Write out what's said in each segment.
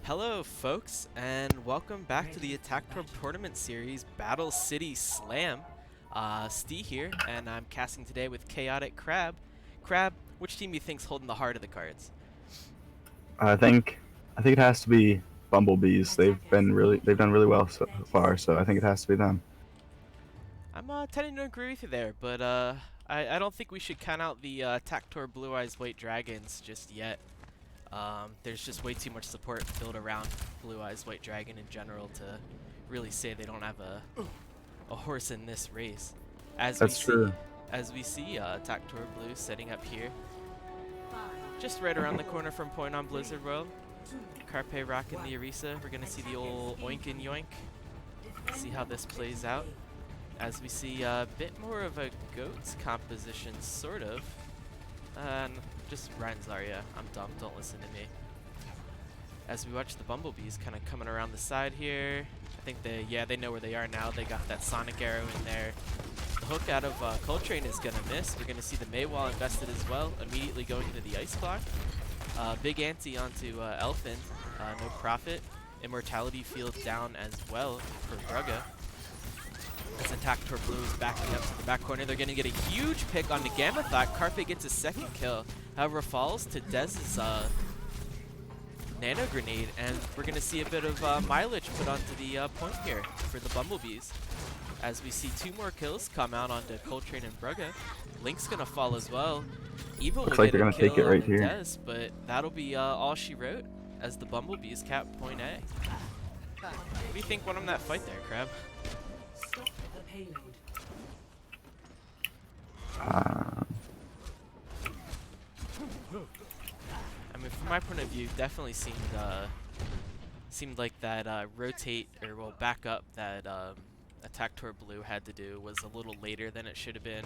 Hello folks, and welcome back to the ATTS Tournament Series Battle City Slam. Steve here, and I'm casting today with Chaotic Crab. Crab, which team you think's holding the heart of the cards? I think it has to be Bumblebees. They've done really well so far, so I think it has to be them. I'm tending to agree with you there, but I don't think we should count out the Tactor Blue Eyes White Dragons just yet. There's just way too much support built around Blue Eyes White Dragon in general to really say they don't have a horse in this race. That's true. As we see Tactor Blue setting up here, just right around the corner from Point on Blizzard World. Carpe rocking the Orisa. We're gonna see the old oink and yoink. See how this plays out. As we see a bit more of a goats composition, sort of. And just Ryan Zarya. I'm dumb, don't listen to me. As we watch the Bumblebees kind of coming around the side here. I think they know where they are now. They got that Sonic Arrow in there. The hook out of Coltrane is going to miss. We're going to see the Maywall invested as well, immediately going into the Ice Clock. Big ante onto Elfin, no profit. Immortality field down as well for Brugga. As Tactor Blue is backing up to the back corner, they're going to get a huge pick on the Gamma Thought. Carpe gets his second kill, however falls to Dez's Nano Grenade, and we're going to see a bit of mileage put onto the point here for the Bumblebees. As we see two more kills come out onto Coltrane and Brugga. Link's going to fall as well. Eva will Looks get like a take it kill right on here. Dez, but that'll be all she wrote as the Bumblebees cap point A. What do you think won on that fight there, Crab? I mean, from my point of view, definitely seemed like that rotate or back up that Tactor Blue had to do was a little later than it should have been.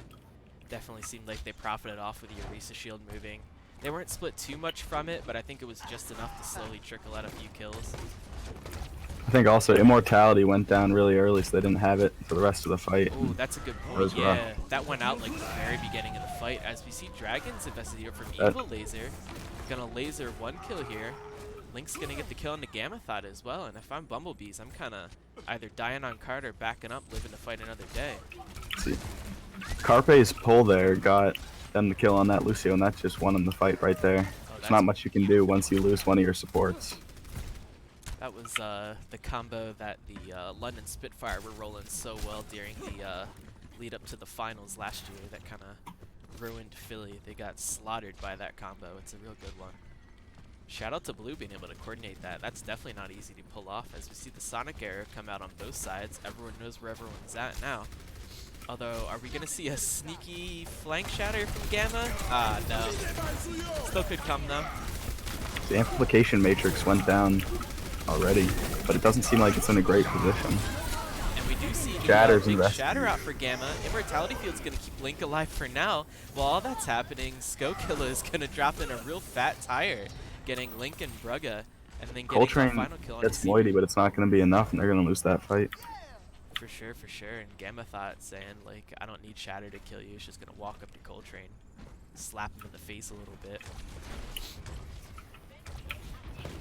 Definitely seemed like they profited off with the Orisa shield moving. They weren't split too much from it, but I think it was just enough to slowly trickle out a few kills. I think also Immortality went down really early, so they didn't have it for the rest of the fight. Oh, that's a good point. Yeah, that went out like the very beginning of the fight. As we see Dragons invested here from Evil Laser. Gonna laser one kill here. Link's gonna get the kill on the Gamma Thought as well. And if I'm Bumblebees, I'm kind of either dying on card or backing up, living to fight another day. See, Carpe's pull there got them the kill on that Lucio, and that just won them the fight right there. There's not much you can do once you lose one of your supports. That was the combo that the London Spitfire were rolling so well during the lead up to the finals last year that kind of ruined Philly. They got slaughtered by that combo. It's a real good one. Shout out to Blue being able to coordinate that. That's definitely not easy to pull off. As we see the Sonic Arrow come out on both sides, everyone knows where everyone's at now. Although, are we going to see a sneaky flank shatter from Gamma? No. Still could come though. The amplification matrix went down already, but it doesn't seem like it's in a great position. And we do see Shatter's big shatter out for Gamma. Immortality Field's going to keep Link alive for now. While all that's happening, Skokilla is going to drop in a real fat tire, getting Link and Brugga, and then getting Coltrane the final kill on gets Moity, but it's not going to be enough, and they're going to lose that fight. For sure, for sure. And Gamma Thought saying, like, I don't need Shatter to kill you. It's just going to walk up to Coltrane, slap him in the face a little bit.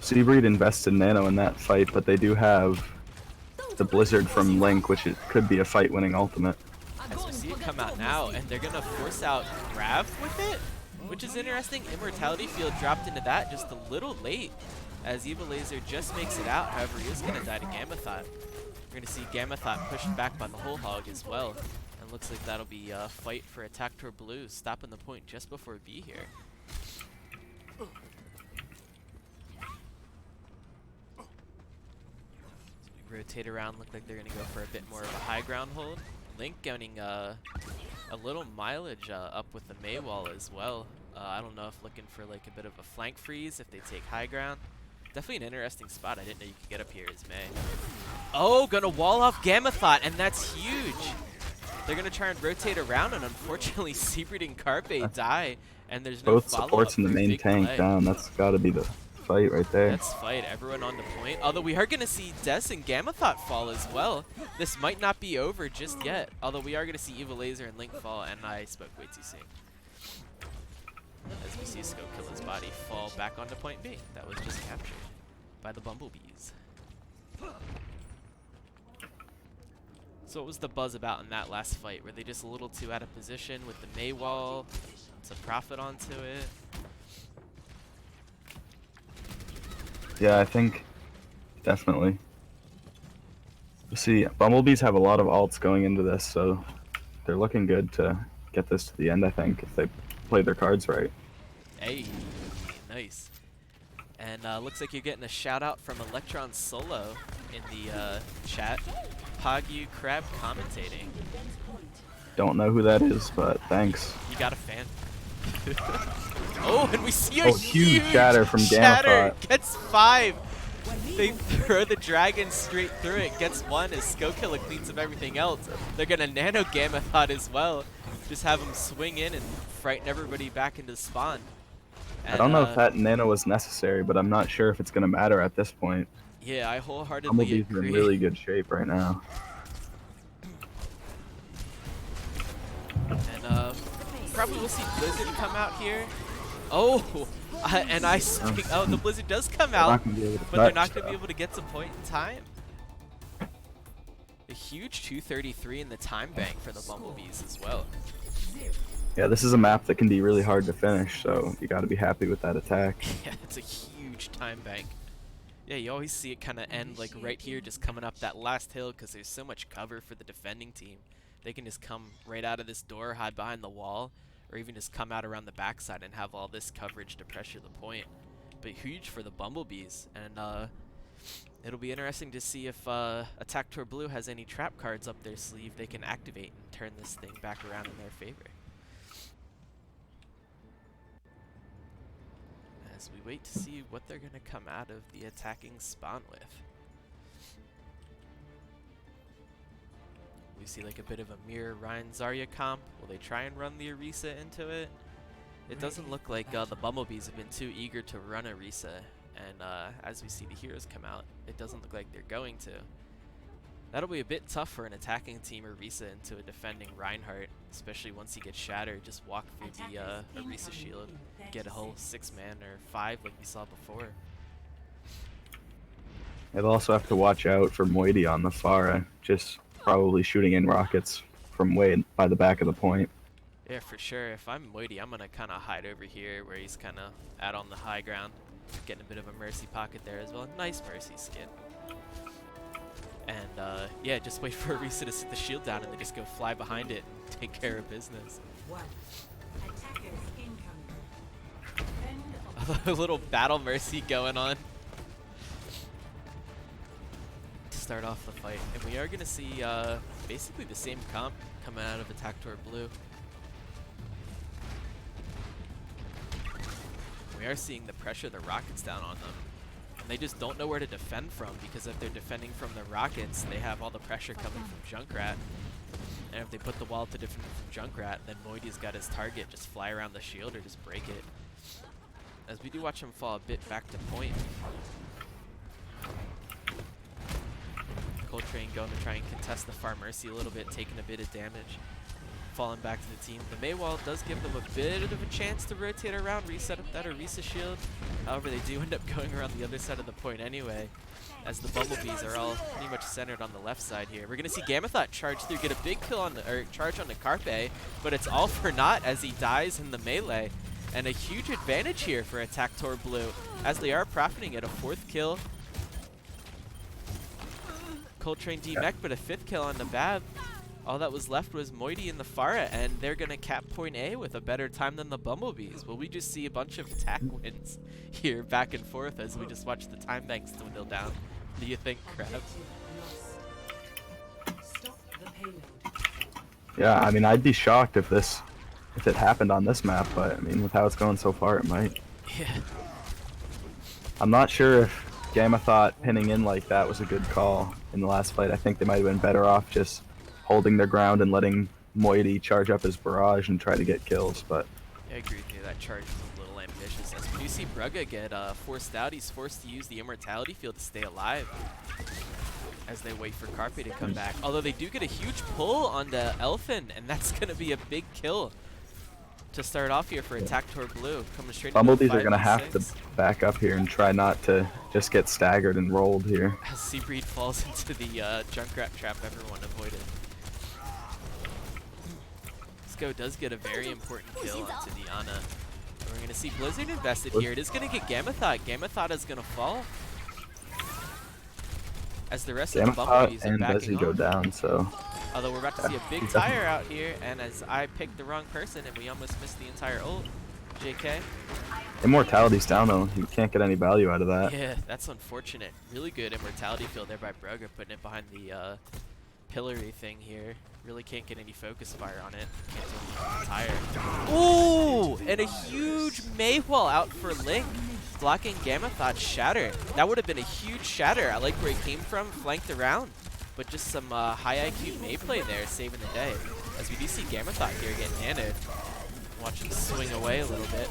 Seabreed invested Nano in that fight, but they do have the Blizzard from Link, which it could be a fight-winning ultimate. As we see it come out now, and they're going to force out Grav with it, which is interesting. Immortality Field dropped into that just a little late, as Evil Laser just makes it out. However, he is going to die to Gamma Thought. We're going to see Gamma Thought pushed back by the Whole Hog as well. And looks like that'll be a fight for Tactor Blue, stopping the point just before B here. Rotate around, look like they're going to go for a bit more of a high ground hold. Link getting a little mileage up with the Maywall as well. I don't know if looking for like a bit of a flank freeze if they take high ground. Definitely an interesting spot. I didn't know you could get up here as May. Oh, gonna wall off Gamma Thought, and that's huge. They're gonna try and rotate around, and unfortunately Seabreed and Carpe die, and there's no Both follow-up supports in the for a main big tank play. down. That's got to be the fight right there. Let's fight. Everyone on the point. Although we are going to see Des and Gamma Thought fall as well. This might not be over just yet. Although we are going to see Evil Laser and Link fall, and I spoke way too soon. As we see Skokilla's body fall back onto point B. That was just captured. by the Bumblebees. So what was the buzz about in that last fight? Were they just a little too out of position with the Mei wall to profit onto it? Yeah, I think definitely. You see, Bumblebees have a lot of alts going into this, so they're looking good to get this to the end, I think, if they play their cards right. Hey, nice. And looks like you're getting a shout out from Electron Solo in the chat. Pogyu Crab commentating. Don't know who that is, but thanks. You got a fan. Oh, and we see a huge shatter from Shatter Gamma gets 5. They throw the dragon straight through it, gets 1 as Skokilla cleans up everything else. They're gonna nano Gamma Thought as well. Just have him swing in and frighten everybody back into spawn. And, I don't know if that nano was necessary, but I'm not sure if it's gonna matter at this point. Yeah, I wholeheartedly Bumblebees are agree. in really good shape right now. And probably we'll see Blizzard come out here. Oh, and I speak. Oh, the Blizzard does come out, but they're not going to be able to get to point in time. A huge 233 in the time bank for the Bumblebees as well. Yeah, this is a map that can be really hard to finish, so you got to be happy with that attack. Yeah, it's a huge time bank. Yeah, you always see it kind of end like right here, just coming up that last hill because there's so much cover for the defending team. They can just come right out of this door, hide behind the wall, or even just come out around the backside and have all this coverage to pressure the point. But huge for the Bumblebees, and it'll be interesting to see if Attack Blue has any trap cards up their sleeve they can activate and turn this thing back around in their favor. As we wait to see what they're going to come out of the attacking spawn with. We see like a bit of a mirror Ryan Zarya comp. Will they try and run the Orisa into it? It doesn't look like the Bumblebees have been too eager to run Orisa, and as we see the heroes come out, it doesn't look like they're going to. That'll be a bit tough for an attacking team Orisa into a defending Reinhardt, especially once he gets shattered. Just walk through the Orisa shield, get a whole 6-man or 5 like we saw before. They'll also have to watch out for Moiety on the Pharah, just probably shooting in rockets from way by the back of the point. Yeah, for sure. If I'm Moiety, I'm going to kind of hide over here where he's kind of out on the high ground. Getting a bit of a Mercy pocket there as well. Nice Mercy skin. And yeah, just wait for Orisa to sit the shield down and then just go fly behind it and take care of business. A little battle Mercy going on to start off the fight. And we are going to see basically the same comp coming out of Attack Blue. We are seeing the pressure the rockets down on them. And they just don't know where to defend from, because if they're defending from the rockets, they have all the pressure coming from Junkrat. And if they put the wall to defend from Junkrat, then Moiety's got his target just fly around the shield or just break it. As we do watch him fall a bit back to point. Coltrane going to try and contest the Far Mercy a little bit, taking a bit of damage. Falling back to the team. The Mei wall does give them a bit of a chance to rotate around, reset up that Orisa shield. However, they do end up going around the other side of the point anyway, as the Bumblebees are all pretty much centered on the left side here. We're going to see Gamma Thought charge through, get a big kill on the, or charge on the Carpe, but it's all for naught as he dies in the melee. And a huge advantage here for Attack Blue, as they are profiting at a 4th kill. Coltrane D-Mech, but a 5th kill on the Bab. All that was left was Moiety and the Pharah, and they're going to cap point A with a better time than the Bumblebees. Will we just see a bunch of attack wins here back and forth as we just watch the time banks dwindle down? What do you think, Crab? Yeah, I mean, I'd be shocked if it happened on this map, but I mean, with how it's going so far, it might. Yeah. I'm not sure if Gamma Thought pinning in like that was a good call in the last fight. I think they might have been better off just holding their ground and letting Moiety charge up his barrage and try to get kills, but... Yeah, I agree with you. That charge is a little ambitious. As we do see Brugga get forced out, he's forced to use the Immortality Field to stay alive as they wait for Carpe to come back. Although they do get a huge pull on the Elfin, and that's going to be a big kill. to start off here for Attack-Tor Blue. Coming straight Bumblebees into are gonna have to 5v6. back up here and try not to just get staggered and rolled here. As Seabreed falls into the Junkrat trap everyone avoided. Sko does get a very important kill onto Diana. We're going to see Blizzard invested here. It is going to get Gamethot. Gamethot is going to fall. As the rest of the Bumblebees are and backing Desi go off. down, so... Although we're about to see a big tire out here, and as I picked the wrong person and we almost missed the entire ult. JK. Immortality's down though. You can't get any value out of that. Yeah, that's unfortunate. Really good immortality field there by Broger, putting it behind the pillory thing here. Really can't get any focus fire on it. Can't do anything tire. Ooh! And a huge Maywall out for Link. Blocking Gamethot's shatter. That would have been a huge shatter. I like where he came from, flanked around. But just some high IQ May play there, saving the day. As we do see Gamethot here get nanoed. Watch him swing away a little bit.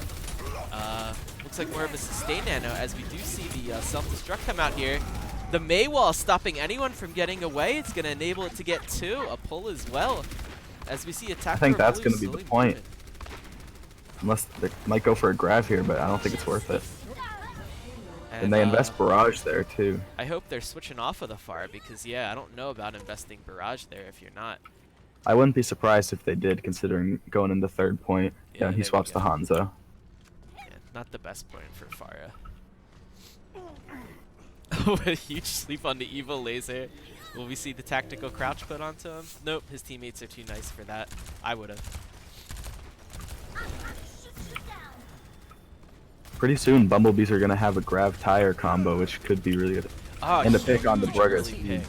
Looks like more of a sustain nano as we do see the self-destruct come out here. The Maywall stopping anyone from getting away. It's going to enable it to get two. A pull as well. As we see Attack. I think that's going to be the point. Unless they might go for a grab here, but I don't think it's worth it. And they invest Barrage there too. I hope they're switching off of the Far because, yeah, I don't know about investing Barrage there if you're not. I wouldn't be surprised if they did, considering going into third point. Yeah, he swaps to Hanzo. Yeah, not the best point for Farah. What a huge sleep on the Evil Laser. Will we see the tactical crouch put onto him? Nope, his teammates are too nice for that. I would have. Pretty soon, Bumblebees are going to have a Grav Tire combo, which could be really good. And a pick on the Brugger's speed.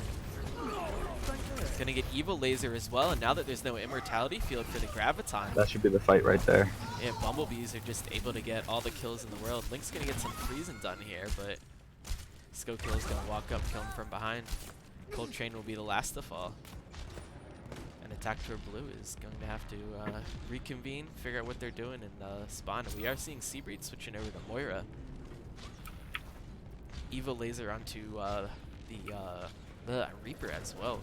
Gonna get Evil Laser as well, and now that there's no immortality field for the Graviton. That should be the fight right there. Yeah, Bumblebees are just able to get all the kills in the world. Link's gonna get some freezing done here, but Skokill's gonna walk up, kill him from behind. Cold Train will be the last to fall. And Attack-Tor Blue is going to have to reconvene, figure out what they're doing, and spawn. And we are seeing Seabreed switching over to Moira. Evil Laser onto the Reaper as well.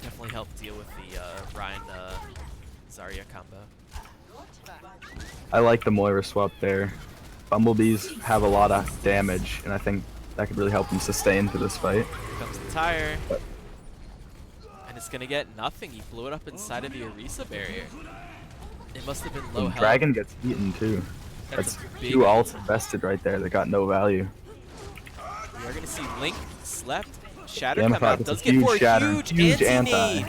Definitely helped deal with the Ryan Zarya combo. I like the Moira swap there. Bumblebees have a lot of damage, and I think that could really help them sustain through this fight. Here comes the tire. And it's going to get nothing. He blew it up inside of the Orisa barrier. It must have been low health. Dragon gets eaten too. That's two ults invested right there that got no value. We are going to see Link slept. Shatter Gamethot come out. Does get four huge anti-nade.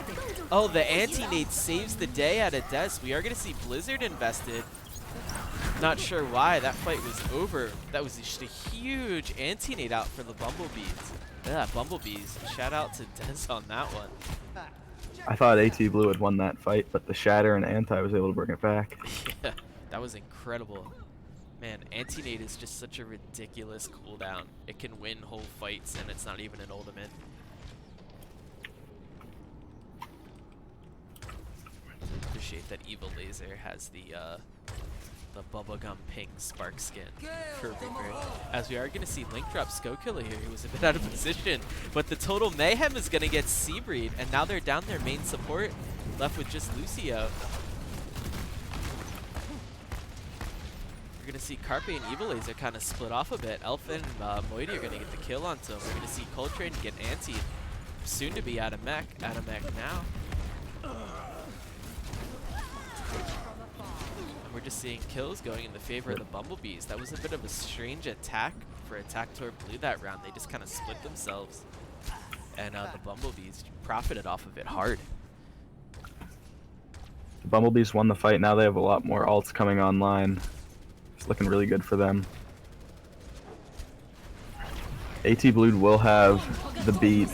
Oh, the anti-nade saves the day out of Des. We are going to see Blizzard invested. Not sure why. That fight was over. That was just a huge anti-nade out for the Bumblebees. Yeah, Bumblebees. Shout out to Des on that one. I thought AT Blue had won that fight, but the Shatter and Anti was able to bring it back. Yeah, that was incredible. Man, anti-nade is just such a ridiculous cooldown. It can win whole fights, and it's not even an ultimate. Appreciate that Evil Laser has the bubblegum pink spark skin for Reaper. As we are going to see Link drop Skokilla here, who was a bit out of position. But the total mayhem is going to get Seabreed, and now they're down their main support, left with just Lucio. We're going to see Carpe and Evil Laser kind of split off a bit. Elf and Moidy are going to get the kill onto him. We're going to see Coltrane get antied. Soon to be out of mech now. And we're just seeing kills going in the favor of the Bumblebees. That was a bit of a strange attack for Attack-Tor Blue that round. They just kind of split themselves. And the Bumblebees profited off of it hard. The Bumblebees won the fight. Now they have a lot more ults coming online. It's looking really good for them. AT Blue will have the beat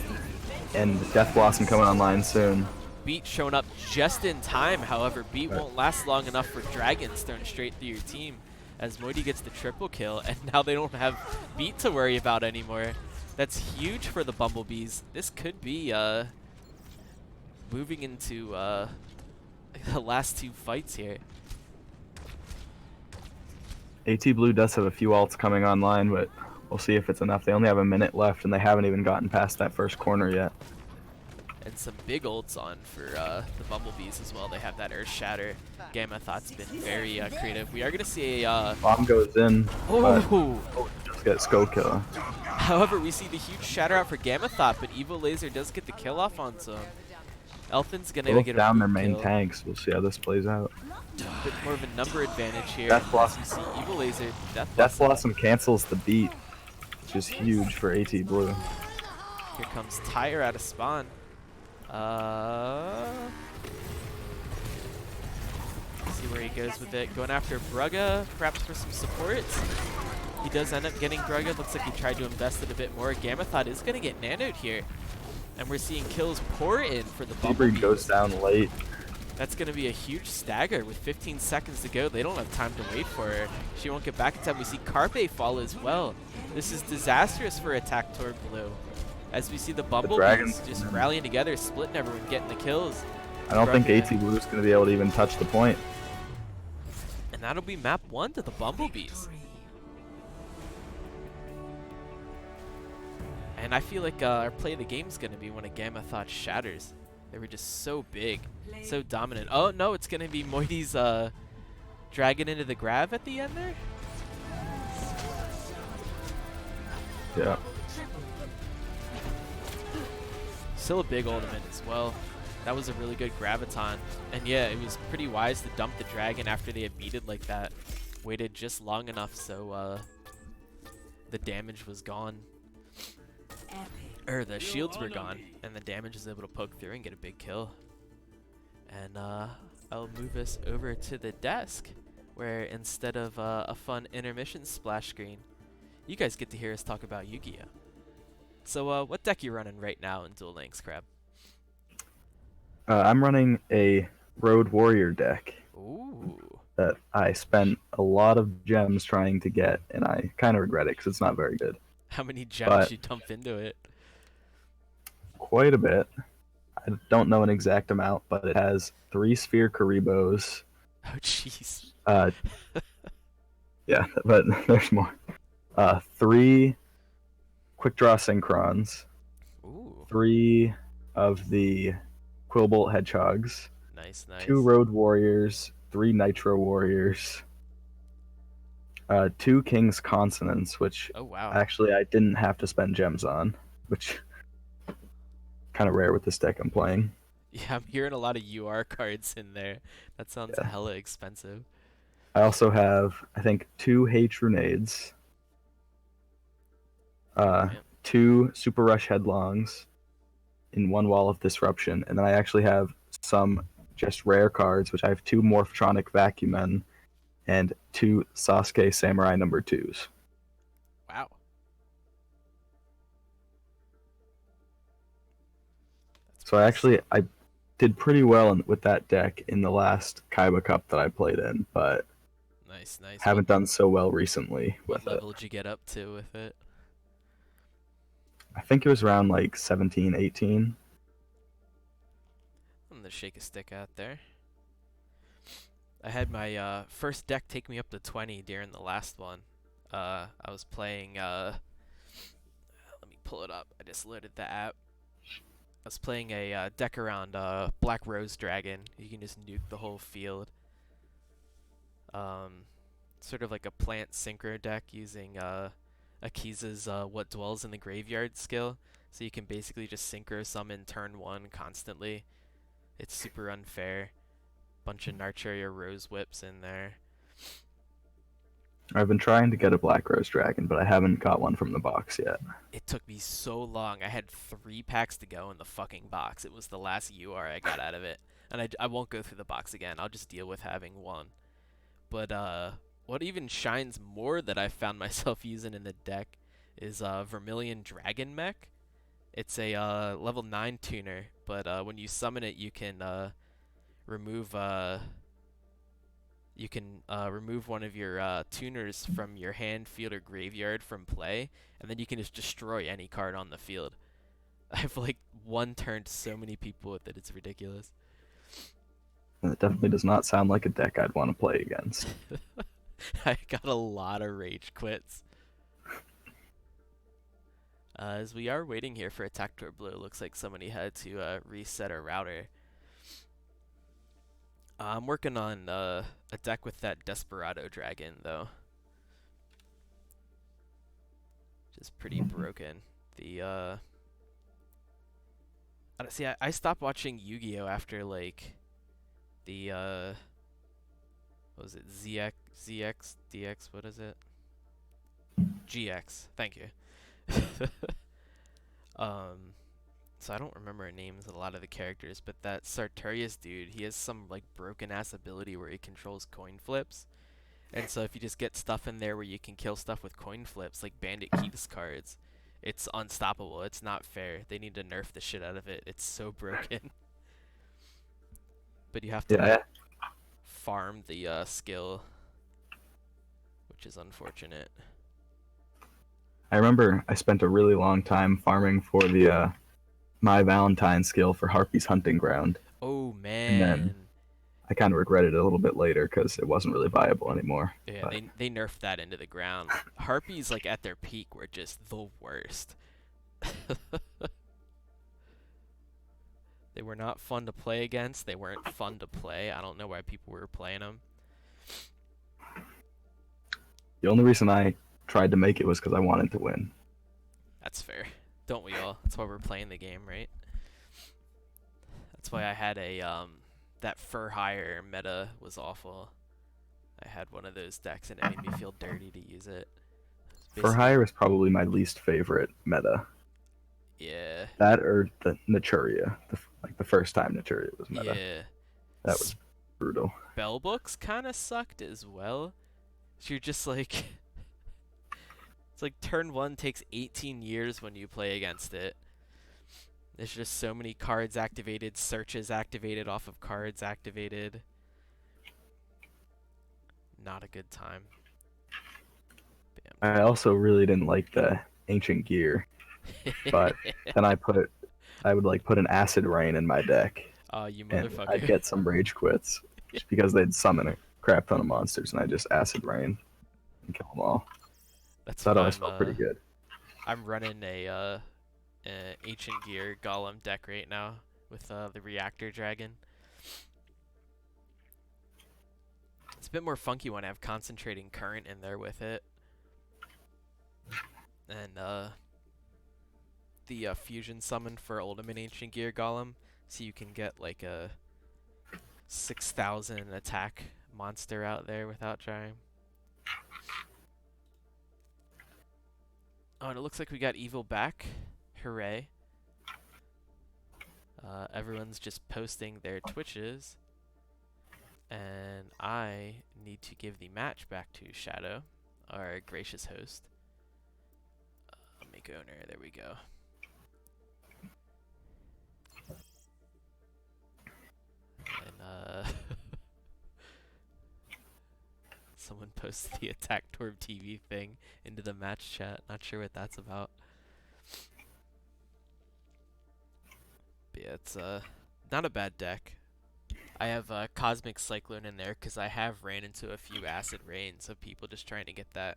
and Death Blossom coming online soon. Beat showing up just in time, however, Beat won't last long enough for Dragons thrown straight through your team as Moidy gets the triple kill, and now they don't have Beat to worry about anymore. That's huge for the Bumblebees. This could be moving into the last two fights here. AT Blue does have a few ults coming online, but we'll see if it's enough. They only have a minute left, and they haven't even gotten past that first corner yet. And some big ults on for the Bumblebees as well. They have that Earth Shatter. Gamma Thought's been very creative. We are going to see a... Bomb goes in, but Oh! just get Skull Killer. However, we see the huge Shatter out for Gamma Thought, but Evo Laser does get the kill off onto him. Elfin's going to get a down their boot main kill. tanks. We'll see how this plays out. A bit more of a number advantage here. Death Blossom. You see Evo Laser, Death Blossom cancels the beat, which is huge for AT Blue. Here comes Tyre out of spawn. See where he goes with it. Going after Brugga, perhaps for some support. He does end up getting Brugga. Looks like he tried to invest it a bit more. Gamma Thought is going to get nanoed here. And we're seeing kills pour in for the Bumblebees. Goes down late. That's going to be a huge stagger with 15 seconds to go. They don't have time to wait for her. She won't get back in time. We see Carpe fall as well. This is disastrous for Attack Toward Blue. As we see the Bumblebees just rallying together, splitting everyone, getting the kills. I don't think AT Blue is going to be able to even touch the point. And that'll be map 1 to the Bumblebees. And I feel like our play of the game is going to be when a Gamma Thought shatters. They were just so big, so dominant. Oh no, it's going to be Moity's dragging into the grab at the end there? Yeah. Still a big ultimate as well. That was a really good graviton. And yeah, it was pretty wise to dump the dragon after they had beat it like that. Waited just long enough so the damage was gone. Or the shields were gone, and the damage was able to poke through and get a big kill. And I'll move us over to the desk, where instead of a fun intermission splash screen, you guys get to hear us talk about Yu-Gi-Oh! So what deck you running right now in Duel Links, Crab? I'm running a Road Warrior deck. Ooh. That I spent a lot of gems trying to get, and I kind of regret it because it's not very good. How many gems you dump into it? Quite a bit. I don't know an exact amount, but it has 3 Sphere Karibos. Oh, jeez. Yeah, but there's more. 3 Quick Draw Synchrons. Ooh. 3 of the Quillbolt Hedgehogs. Nice, nice. 2 Road Warriors. 3 Nitro Warriors. 2 King's Consonants, which actually I didn't have to spend gems on, which kind of rare with this deck I'm playing. Yeah, I'm hearing a lot of UR cards in there. That sounds hella expensive. I also have, I think, 2 H Runades, 2 Super Rush Headlongs in 1 Wall of Disruption, and then I actually have some just rare cards, which I have 2 Morphtronic Vacuum Men and 2 Sasuke Samurai number 2s. Wow. So I did pretty well with that deck in the last Kaiba Cup that I played in, but nice. Haven't done so well recently with it. What level did you get up to with it? I think it was around like 17, 18. I'm gonna shake a stick out there. I had my first deck take me up to 20 during the last one. I was playing, let me pull it up. I just loaded the app. I was playing a deck around Black Rose Dragon. You can just nuke the whole field. Sort of like a plant synchro deck using Akiza's What Dwells in the Graveyard skill. So you can basically just synchro summon turn 1 constantly. It's super unfair. Bunch of Narcheria Rose Whips in there. I've been trying to get a Black Rose Dragon, but I haven't got one from the box yet. It took me so long. I had 3 packs to go in the fucking box. It was the last UR I got out of it. And I won't go through the box again. I'll just deal with having one. But what even shines more that I found myself using in the deck is Vermilion Dragon Mech. It's a level 9 tuner, but when you summon it, you can remove one of your tuners from your hand, field, or graveyard from play, and then you can just destroy any card on the field. I've like one-turned so many people with it, it's ridiculous. It definitely does not sound like a deck I'd want to play against. I got a lot of rage quits. As we are waiting here for Attack Blue, looks like somebody had to reset a router. I'm working on a deck with that Desperado Dragon, though. Which is pretty broken. The, see, I stopped watching Yu-Gi-Oh! After, like, the, what was it, ZX, DX, what is it? GX, thank you. So I don't remember names of a lot of the characters, but that Sartorius dude, he has some like broken ass ability where he controls coin flips. And so if you just get stuff in there where you can kill stuff with coin flips, like Bandit Keys cards, it's unstoppable. It's not fair. They need to nerf the shit out of it. It's so broken. But you have to like farm the skill, which is unfortunate. I remember I spent a really long time farming for the My Valentine skill for Harpy's Hunting Ground. Oh man. And then I kind of regretted it a little bit later because it wasn't really viable anymore. Yeah, but they nerfed that into the ground. Harpies, like at their peak, were just the worst. They were not fun to play against. They weren't fun to play. I don't know why people were playing them. The only reason I tried to make it was because I wanted to win. That's fair. Don't we all? That's why we're playing the game, right? That's why I had a, that Fur Hire meta was awful. I had one of those decks and it made me feel dirty to use it. Fur Hire is probably my least favorite meta. Yeah. That or the Naturia. Like the first time Naturia was meta. Yeah. That was brutal. Spellbooks kind of sucked as well. So you're just like... It's like turn 1 takes 18 years when you play against it. There's just so many cards activated, searches activated off of cards activated. Not a good time. Bam. I also really didn't like the Ancient Gear. But then I would like put an Acid Rain in my deck. Oh, you and motherfucker. I'd get some Rage Quits. Just because they'd summon a crap ton of monsters and I just Acid Rain and kill them all. That's that always felt pretty good. I'm running a Ancient Gear Golem deck right now with the Reactor Dragon. It's a bit more funky when I have Concentrating Current in there with it. And the Fusion Summon for Ultimate Ancient Gear Golem, so you can get like a 6,000 attack monster out there without trying. Oh, and it looks like we got Evil back. Hooray. Everyone's just posting their Twitches. And I need to give the match back to Shadow, our gracious host. Make owner, there we go. And someone posted the Attack Torb TV thing into the match chat. Not sure what that's about. But yeah, it's not a bad deck. I have Cosmic Cyclone in there because I have ran into a few Acid Rains of people just trying to get that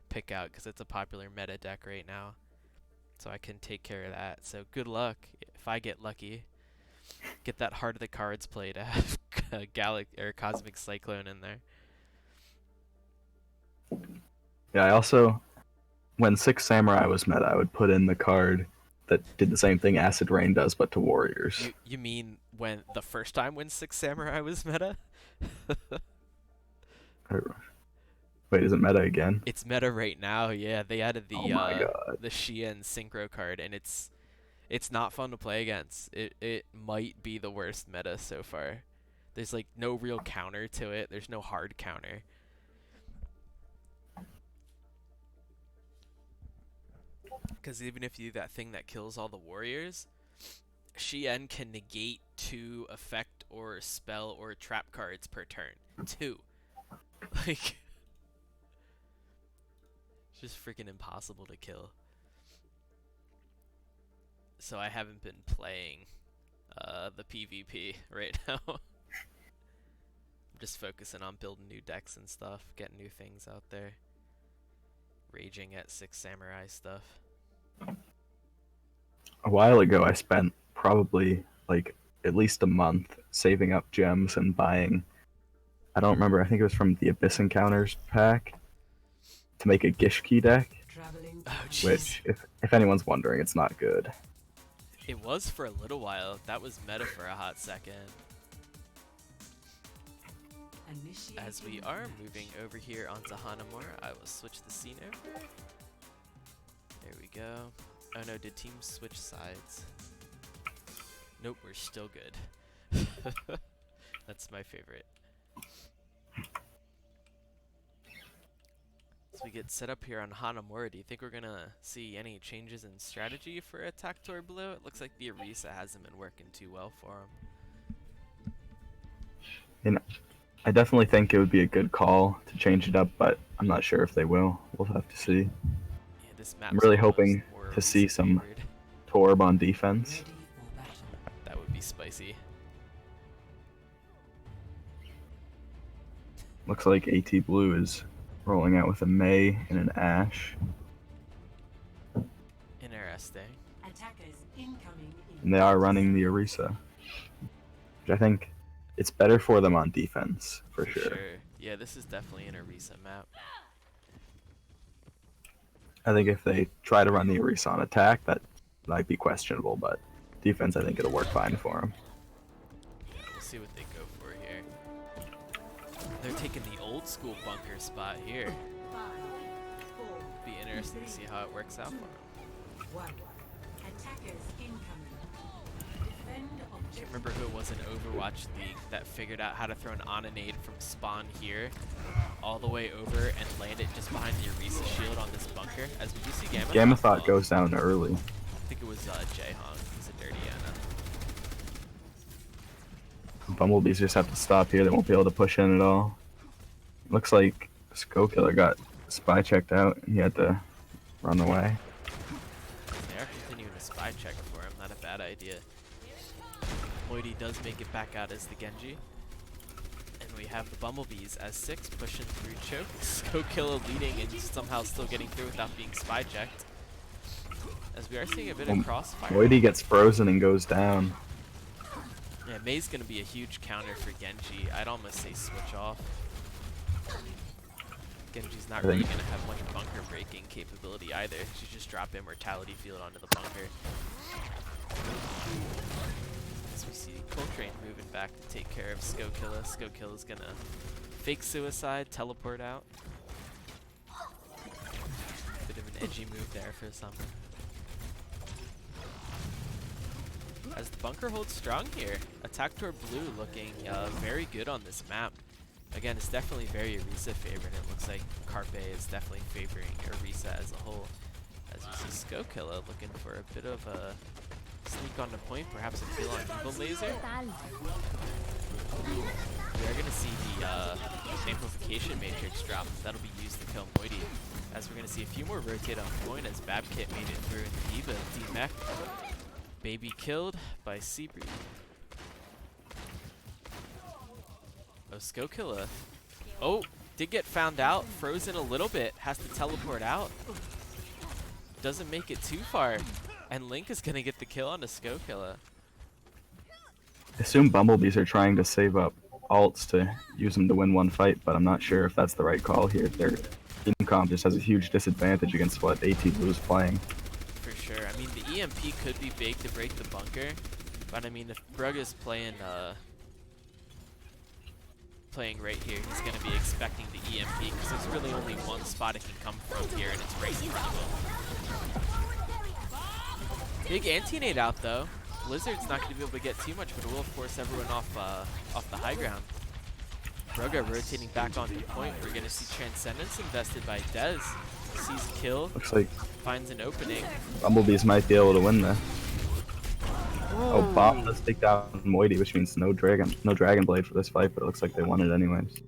pick out because it's a popular meta deck right now. So I can take care of that. So good luck if I get lucky. Get that Heart of the Cards play to have Cosmic Cyclone in there. Yeah, I also, when Six Samurai was meta, I would put in the card that did the same thing Acid Rain does, but to warriors. You mean when the first time when Six Samurai was meta? Wait, is it meta again? It's meta right now. Yeah, they added the the Shien Synchro card, and it's not fun to play against. It might be the worst meta so far. There's like no real counter to it. There's no hard counter. Because even if you do that thing that kills all the warriors, Shien can negate 2 effect or spell or trap cards per turn. 2. Like, it's just freaking impossible to kill. So I haven't been playing the PvP right now. I'm just focusing on building new decks and stuff, getting new things out there. Raging at Six Samurai stuff. a while ago I spent probably like at least a month saving up gems and buying. I don't remember. I think it was from the Abyss Encounters pack to make a Gishki deck, Oh, jeez. which, if anyone's wondering, it's not good. It was for a little while. That was meta for a hot second. As we are moving over here onto Hanamura, I will switch the scene over. There we go. Oh no, did teams switch sides? Nope, we're still good. That's my favorite. As we get set up here on Hanamura, do you think we're gonna see any changes in strategy for Attacktor Blue? It looks like the Orisa hasn't been working too well for him. And I definitely think it would be a good call to change it up, but I'm not sure if they will. We'll have to see. Yeah, this map's I'm really almost hoping more to see Orisa some favored. Torb on defense. That would be spicy. Looks like AT Blue is rolling out with a Mei and an Ashe, Interesting. and they are running the Orisa, which I think it's better for them on defense for sure. Yeah, this is definitely an Orisa map. I think if they try to run the Orisa on attack, that might be questionable, but defense, I think it'll work fine for them. Yeah, we'll see what they go for here. They're taking the old school bunker spot here. Be interesting to see how it works out for them. I can't remember who it was in Overwatch League that figured out how to throw an Onanade from spawn here all the way over and land it just behind the Orisa shield on this bunker. As we do see Gamethought goes down early. I think it was Jaehong. He's a dirty Ana. Bumblebees just have to stop here. They won't be able to push in at all. Looks like Skullkiller got spy checked out and he had to run away. They are continuing to spy check for him. Not a bad idea. Moiety does make it back out as the Genji. And we have the Bumblebees as 6 pushing through choke. Skullkiller leading and somehow still getting through without being spy checked. As we are seeing a bit of crossfire. Moiety gets frozen and goes down. Yeah, Mei's gonna be a huge counter for Genji. I'd almost say switch off. Genji's not really gonna have much bunker breaking capability either. She just drop Immortality Field onto the bunker. As we see Coltrane moving back to take care of Skullkilla. Skullkilla's gonna fake suicide, teleport out. Bit of an edgy move there for Summer. As the bunker holds strong here, Attacktor Blue looking very good on this map. Again, it's definitely very Orisa favored. It looks like Carpe is definitely favoring Orisa as a whole. As we see Skullkilla looking for a bit of a sneak on the point, perhaps a kill on Evil Laser. We are going to see the Amplification Matrix drop. That'll be used to kill Moiety. As we're going to see a few more rotate on point as Babkit made it through and Diva D-Mech. Baby killed by Seabreed. Oh, Skullkilla. Oh, did get found out. Frozen a little bit. Has to teleport out. Doesn't make it too far. And Link is going to get the kill on the Skullkilla. I assume Bumblebees are trying to save up alts to use them to win one fight, but I'm not sure if that's the right call here. Their team comp just has a huge disadvantage against what AT Blue is playing. For sure. I mean, the EMP could be big to break the bunker, but I mean, if Brugge is playing right here, he's going to be expecting the EMP because there's really only one spot it can come from here, and it's right in front of him. Big anti-nade out though. Blizzard's not going to be able to get too much, but it will force everyone off the high ground. Brugge rotating back onto point. We're going to see Transcendence invested by Dez. Sees kill. Looks like finds an opening. Bumblebees might be able to win this. Oh, Bob does take down Moiety, which means no Dragon Blade for this fight, but it looks like they won it anyways.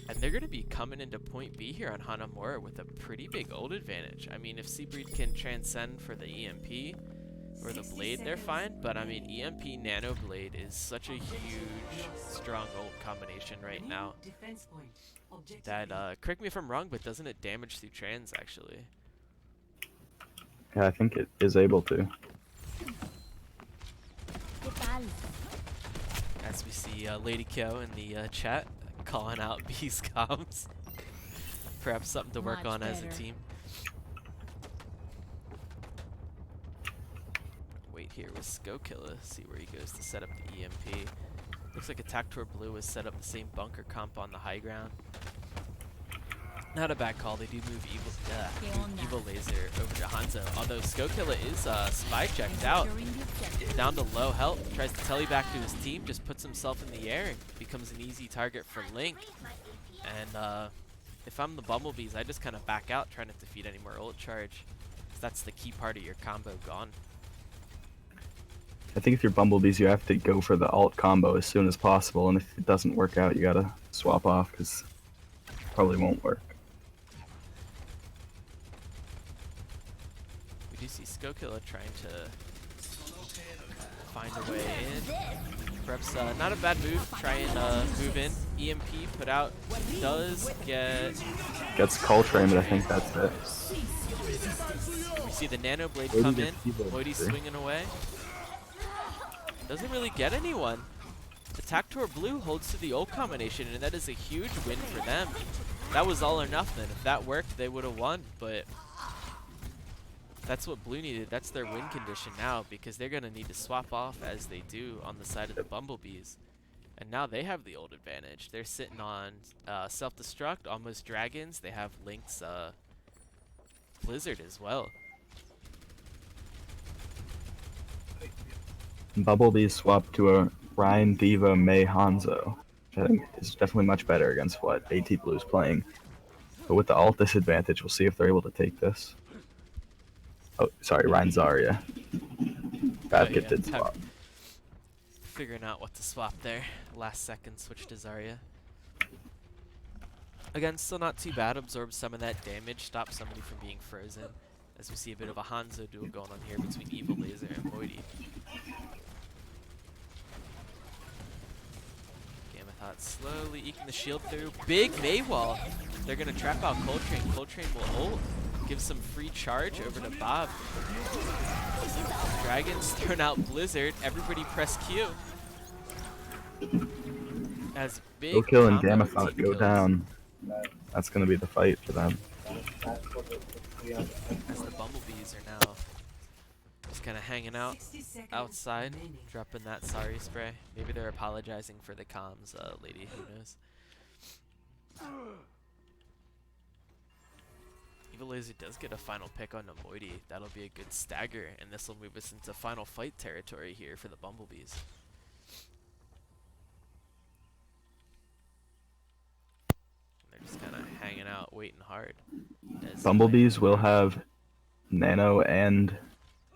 And they're going to be coming into point B here on Hanamura with a pretty big ult advantage. I mean, if Seabreed can transcend for the EMP or the Blade, they're fine. But I mean, EMP Nano Blade is such a huge, strong ult combination right now. That, correct me if I'm wrong, but doesn't it damage through trans actually? Yeah, I think it is able to. As we see Lady Kyo in the chat calling out Beast comms. Perhaps something to work on as a team. Wait here with Skokilla, see where he goes to set up the EMP. Looks like Attack-Tor Blue has set up the same bunker comp on the high ground. Not a bad call, they do move Evil Laser over to Hanzo. Although Skokilla is spy checked out. Down to low health, tries to tele back to his team, just puts himself in the air and becomes an easy target for Link. And if I'm the Bumblebees, I just kind of back out, trying not to feed any more ult charge. 'Cause that's the key part of your combo gone. I think if you're Bumblebees, you have to go for the alt combo as soon as possible, and if it doesn't work out, you gotta swap off, because it probably won't work. We do see Skokilla trying to find a way in. Perhaps not a bad move, try and move in. EMP put out, does get... Gets Coltrane, but I think that's it. We see the Nano Blade come in, Moity's swinging away. Doesn't really get anyone. Attack-Tor Blue holds to the ult combination, and that is a huge win for them. That was all or nothing. If that worked, they would have won, but that's what Blue needed. That's their win condition now, because they're going to need to swap off as they do on the side of the Bumblebees. And now they have the ult advantage. They're sitting on self-destruct, almost dragons. They have Link's Blizzard as well. Bumblebees swapped to a Ryan, Diva, Mei, Hanzo, which I think is definitely much better against what AT Blue's playing. But with the alt disadvantage, we'll see if they're able to take this. Oh, sorry, Ryan Zarya. Babkit did swap. Figuring out what to swap there. Last second switch to Zarya. Again, still not too bad. Absorbs some of that damage, stops somebody from being frozen. As we see a bit of a Hanzo duel going on here between Evil Laser and Moity. Gamathot slowly eking the shield through. Big Maywall! They're going to trap out Coltrane. Coltrane will ult. Give some free charge over to Bob. Dragons turn out Blizzard. Everybody press Q. As big Kill and Gamathot go down. That's going to be the fight for them. As the Bumblebees are now just kind of hanging out outside, dropping that sorry spray. Maybe they're apologizing for the comms, lady, who knows. Evil Laser does get a final pick on Moity. That'll be a good stagger, and this will move us into final fight territory here for the Bumblebees. And they're just kind of hanging out, waiting hard. Bumblebees will have Nano and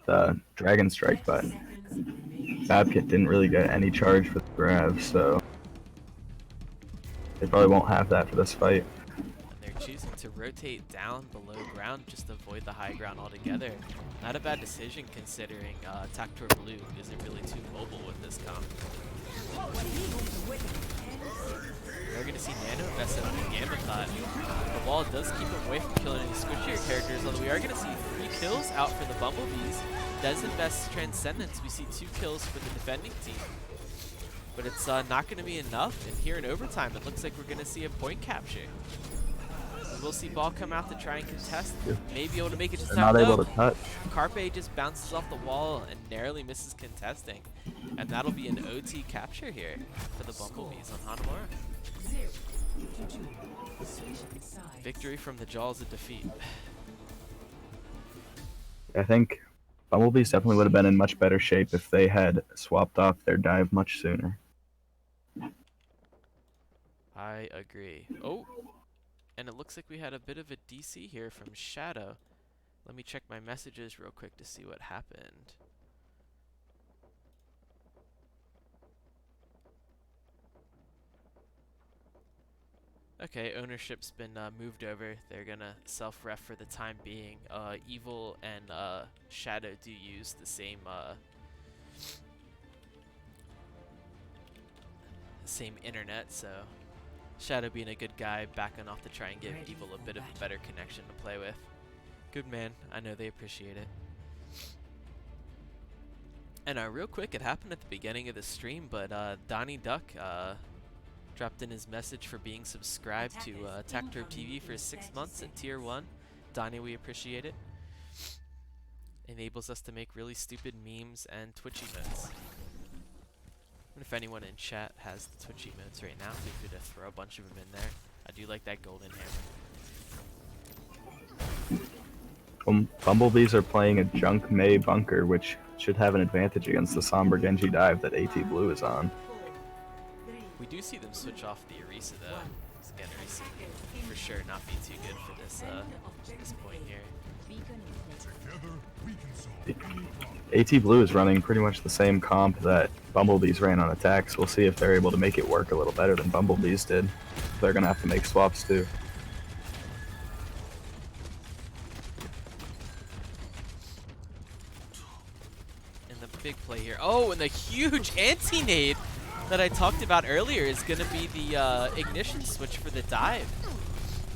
the Dragon Strike, but Babkit didn't really get any charge for the grab, so they probably won't have that for this fight. And they're choosing to rotate down below ground just to avoid the high ground altogether. Not a bad decision considering Attack-Tor Blue isn't really too mobile with this comp. We're going to see Nano mess up the Gamathot. The wall does keep him away from killing any squishier characters, although we are going to see 3 kills out for the Bumblebees. Does invest Transcendence. We see 2 kills for the defending team. But it's not going to be enough, and here in overtime it looks like we're going to see a point capture. We'll see ball come out to try and contest. Maybe able to make it to They're not able to touch. Carpe just bounces off the wall and narrowly misses contesting. And that'll be an OT capture here for the Bumblebees on Hanamura. Victory from the jaws of defeat. I think Bumblebees definitely would have been in much better shape if they had swapped off their dive much sooner. I agree. Oh, and it looks like we had a bit of a DC here from Shadow. Let me check my messages real quick to see what happened. Okay, ownership's been moved over. They're gonna self-ref for the time being. Evil and Shadow do use the same internet, so Shadow being a good guy, backing off to try and give Evil a bit of a better connection to play with. Good man. I know they appreciate it. And real quick, it happened at the beginning of the stream, but Donnie Duck dropped in his message for being subscribed to Tactor TV for 6 months at tier 1. Donnie, we appreciate it. Enables us to make really stupid memes and Twitch emotes. And if anyone in chat has the Twitch emotes right now, feel free to throw a bunch of them in there. I do like that golden hammer. Bumblebees are playing a Junk May bunker, which should have an advantage against the Sombra Genji dive that AT Blue is on. We do see them switch off the Orisa though. Because again, Orisa for sure not be too good for this this point here. AT Blue is running pretty much the same comp that Bumblebees ran on attacks. We'll see if they're able to make it work a little better than Bumblebees did. They're gonna have to make swaps too. And the big play here. Oh, and the huge anti-nade that I talked about earlier is gonna be the ignition switch for the dive.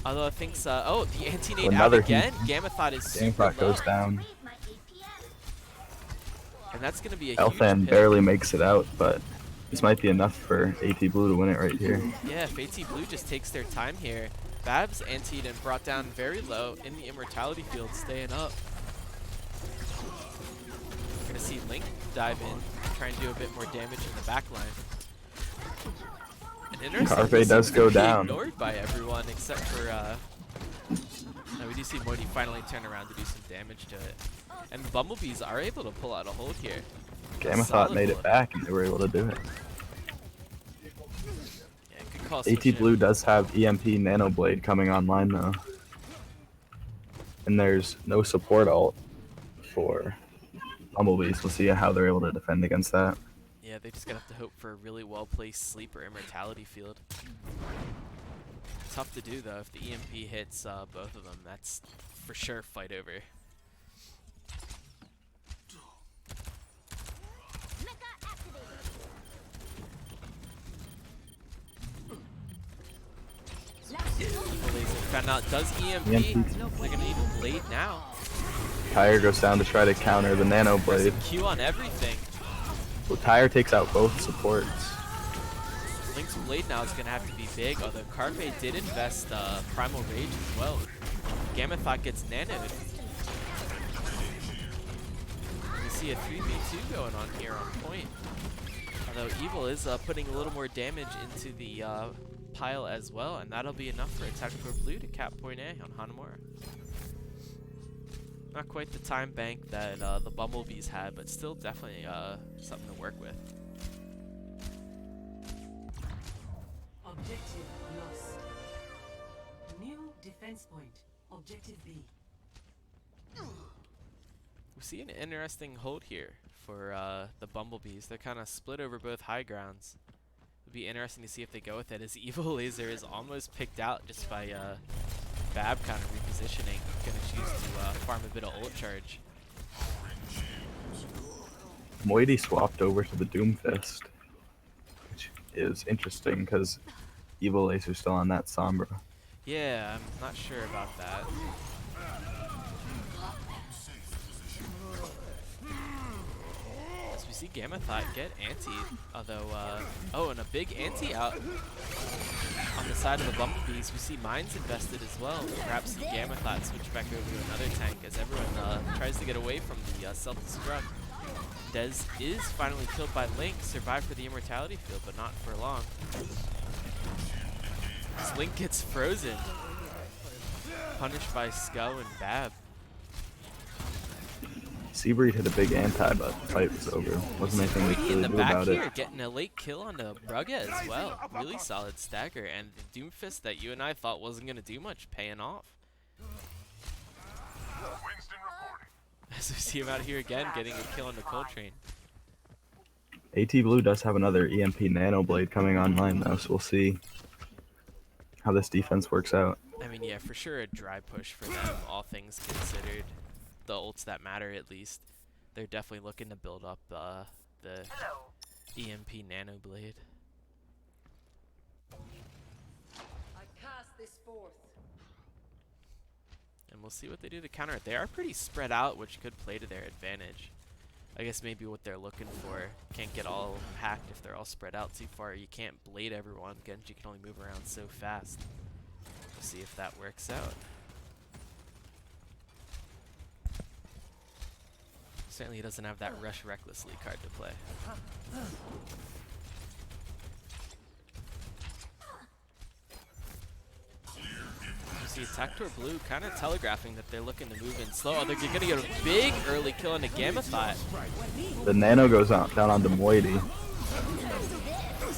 Although I think oh, the anti-nade out again. Gamma Thought is super low. Goes down. And that's going to be a Elfan huge barely makes it out, but this might be enough for AT Blue to win it right here. Yeah, if AT Blue just takes their time here. Babs antied and brought down very low in the immortality field, staying up. We're going to see Link dive in, try and do a bit more damage in the back line. Carpe does go down. Ignored by everyone except for no, we do see Moiti finally turn around to do some damage to it. And the Bumblebees are able to pull out a hold here. Gamma Thought made it back and they were able to do it. Yeah, good call. AT Blue does have EMP Nano Blade coming online though. And there's no support ult for Bumblebees. We'll see how they're able to defend against that. Yeah, they just gonna have to hope for a really well-placed sleeper immortality field. Tough to do though. If the EMP hits both of them, that's for sure fight over. Found out does EMP. They're gonna need a blade now. Tyre goes down to try to counter the Nano Blade. There's a Q on everything. Well, Tyre takes out both supports. Link's blade now is going to have to be big, although Carpe did invest Primal Rage as well. Gamma Thought gets nanoed. We see a 3v2 going on here on point. Although Evil is putting a little more damage into the pile as well, and that'll be enough for Tactical Blue to cap point A on Hanamura. Not quite the time bank that the Bumblebees had, but still definitely something to work with. Objective lost. New defense point. Objective B. We see an interesting hold here for the Bumblebees. They're kind of split over both high grounds. It'll be interesting to see if they go with it, as Evil Laser is almost picked out just by Bab kind of repositioning. Gonna choose to farm a bit of ult charge. Moiti swapped over to the Doomfist, which is interesting because Evil Laser's still on that Sombra. Yeah, I'm not sure about that. As we see Gamma Thought get anti, although, oh, and a big anti out on the side of the Bumblebees. We see Mines invested as well. Perhaps see Gamma Thought switch back over to another tank as everyone tries to get away from the self-destruct. Dez is finally killed by Link, survived for the immortality field, but not for long. As Link gets frozen, punished by Skull and Bab. Seabreed hit a big anti, but the fight was over. Wasn't anything we could in really the do back about here, it. getting a late kill onto Brugga as well. Really solid stagger, and the Doomfist that you and I thought wasn't going to do much, paying off. As we see him out here again, getting a kill on the Coltrane. AT Blue does have another EMP Nano Blade coming online though, so we'll see how this defense works out. I mean, yeah, for sure a dry push for them, all things considered. The ults that matter, at least. They're definitely looking to build up the EMP Nano Blade. I cast this forth. And we'll see what they do to counter it. They are pretty spread out, which could play to their advantage. I guess maybe what they're looking for. Can't get all hacked if they're all spread out too far. You can't blade everyone. Genji can only move around so fast. We'll see if that works out. Certainly doesn't have that rush recklessly card to play. You see Tactor Blue kind of telegraphing that they're looking to move in slow. Oh, they're going to get a big early kill into Gamma Thought. The nano goes out, down onto Moiety.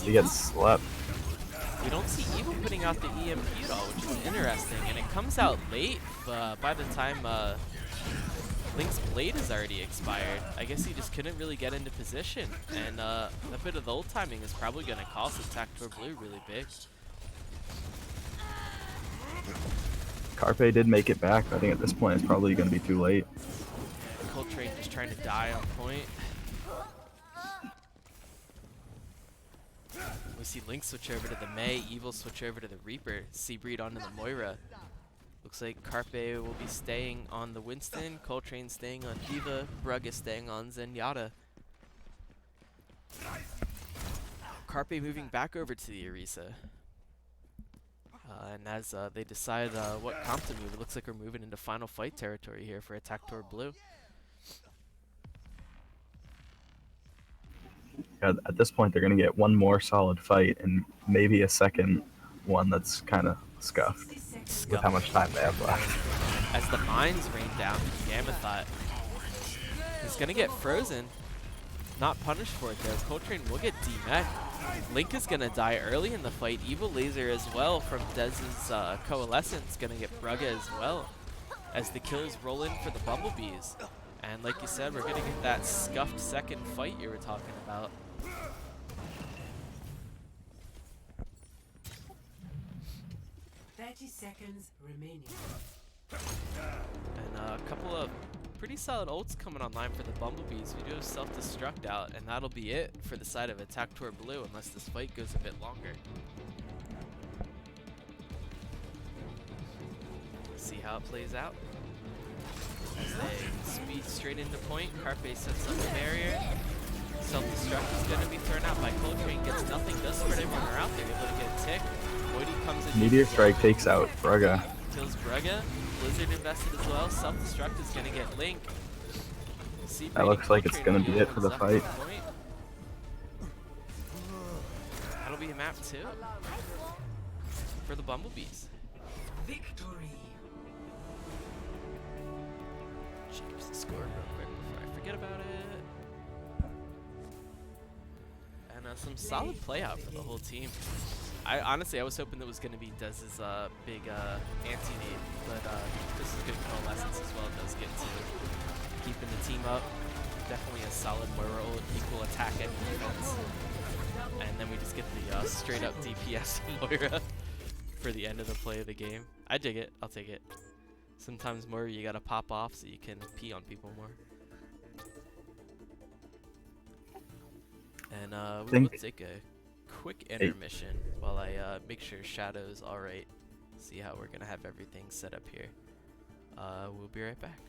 He gets slept. We don't see Evil putting out the EMP at all, which is interesting. And it comes out late by the time Link's blade is already expired. I guess he just couldn't really get into position. And a bit of the ult timing is probably going to cost the Tactor Blue really big. Carpe did make it back, but I think at this point it's probably going to be too late. Coltrane just trying to die on point. We see Link switch over to the Mei, Evil switch over to the Reaper, Seabreed onto the Moira. Looks like Carpe will be staying on the Winston, Coltrane staying on Diva, Brugge staying on Zenyatta. Carpe moving back over to the Orisa. And as they decide what comp to move, it looks like we're moving into final fight territory here for Tactor Blue. At this point, they're going to get one more solid fight and maybe a second one that's kind of scuffed with how much time they have left. As the mines rain down, Gamma Thought is going to get frozen. Not punished for it though. Coltrane will get D-Mech. Link is going to die early in the fight. Evil Laser as well from Dez's Coalescence going to get Brugge as well as the kills roll in for the Bumblebees. And like you said, we're going to get that scuffed second fight you were talking about. 30 seconds remaining. And a couple of pretty solid ults coming online for the Bumblebees. We do have self-destruct out, and that'll be it for the side of Tactor Blue unless this fight goes a bit longer. See how it plays out. As they speed straight into point, Carpe sets up a barrier. Self-destruct is going to be thrown out by Coltrane. Gets nothing, does spread everyone out there, able to get a tick. Moiety comes in. Meteor Strike takes out Brugge. Kills Brugge. Blizzard invested as well. Self-destruct is going to get Link. That looks like it's going to be it for the fight. That'll be a map 2 for the Bumblebees. Victory. Check the score real quick before I forget about it. And some solid play out for the whole team. Honestly, I was hoping that was going to be Dez's big anti-nade, but this is good coalescence as well. It does get to keeping the team up. Definitely a solid Moira ult, equal attack and defense. And then we just get the straight up DPS Moira for the end of the play of the game. I dig it. I'll take it. Sometimes Moira you gotta pop off so you can pee on people more. And we'll take a quick intermission while I make sure Shadow's alright. See how we're gonna have everything set up here. We'll be right back.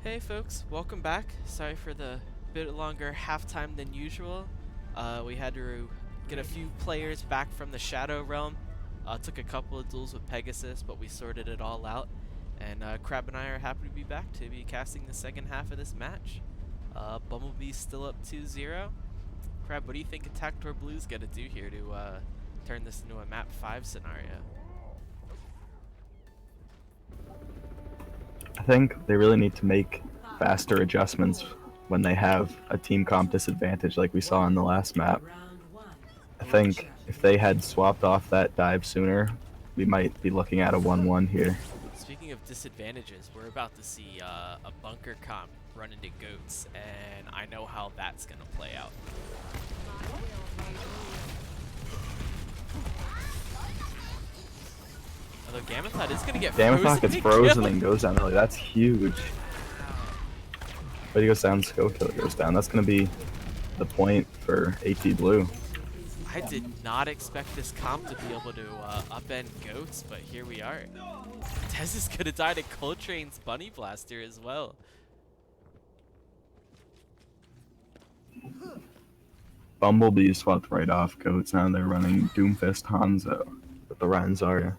Hey folks, welcome back. Sorry for the bit longer halftime than usual. We had to get a few players back from the Shadow Realm. Took a couple of duels with Pegasus, but we sorted it all out. And Crab and I are happy to be back to be casting the second half of this match. Bumblebees still up 2-0. Crab, what do you think Attack Blue's gonna do here to turn this into a map 5 scenario? I think they really need to make faster adjustments when they have a team comp disadvantage like we saw in the last map. I think if they had swapped off that dive sooner, we might be looking at a 1-1 here. Speaking of disadvantages, we're about to see a bunker comp run into goats, and I know how that's gonna play out. Although Gamethot is gonna get Gamethot gets and frozen killed. and goes down early. That's huge. But he goes down, Skull Killer goes down. That's gonna be the point for AT Blue. I did not expect this comp to be able to upend goats, but here we are. Tez is gonna die to Coltrane's Bunny Blaster as well. Bumblebees swapped right off goats. Now they're running Doomfist Hanzo with the Ryan Zarya.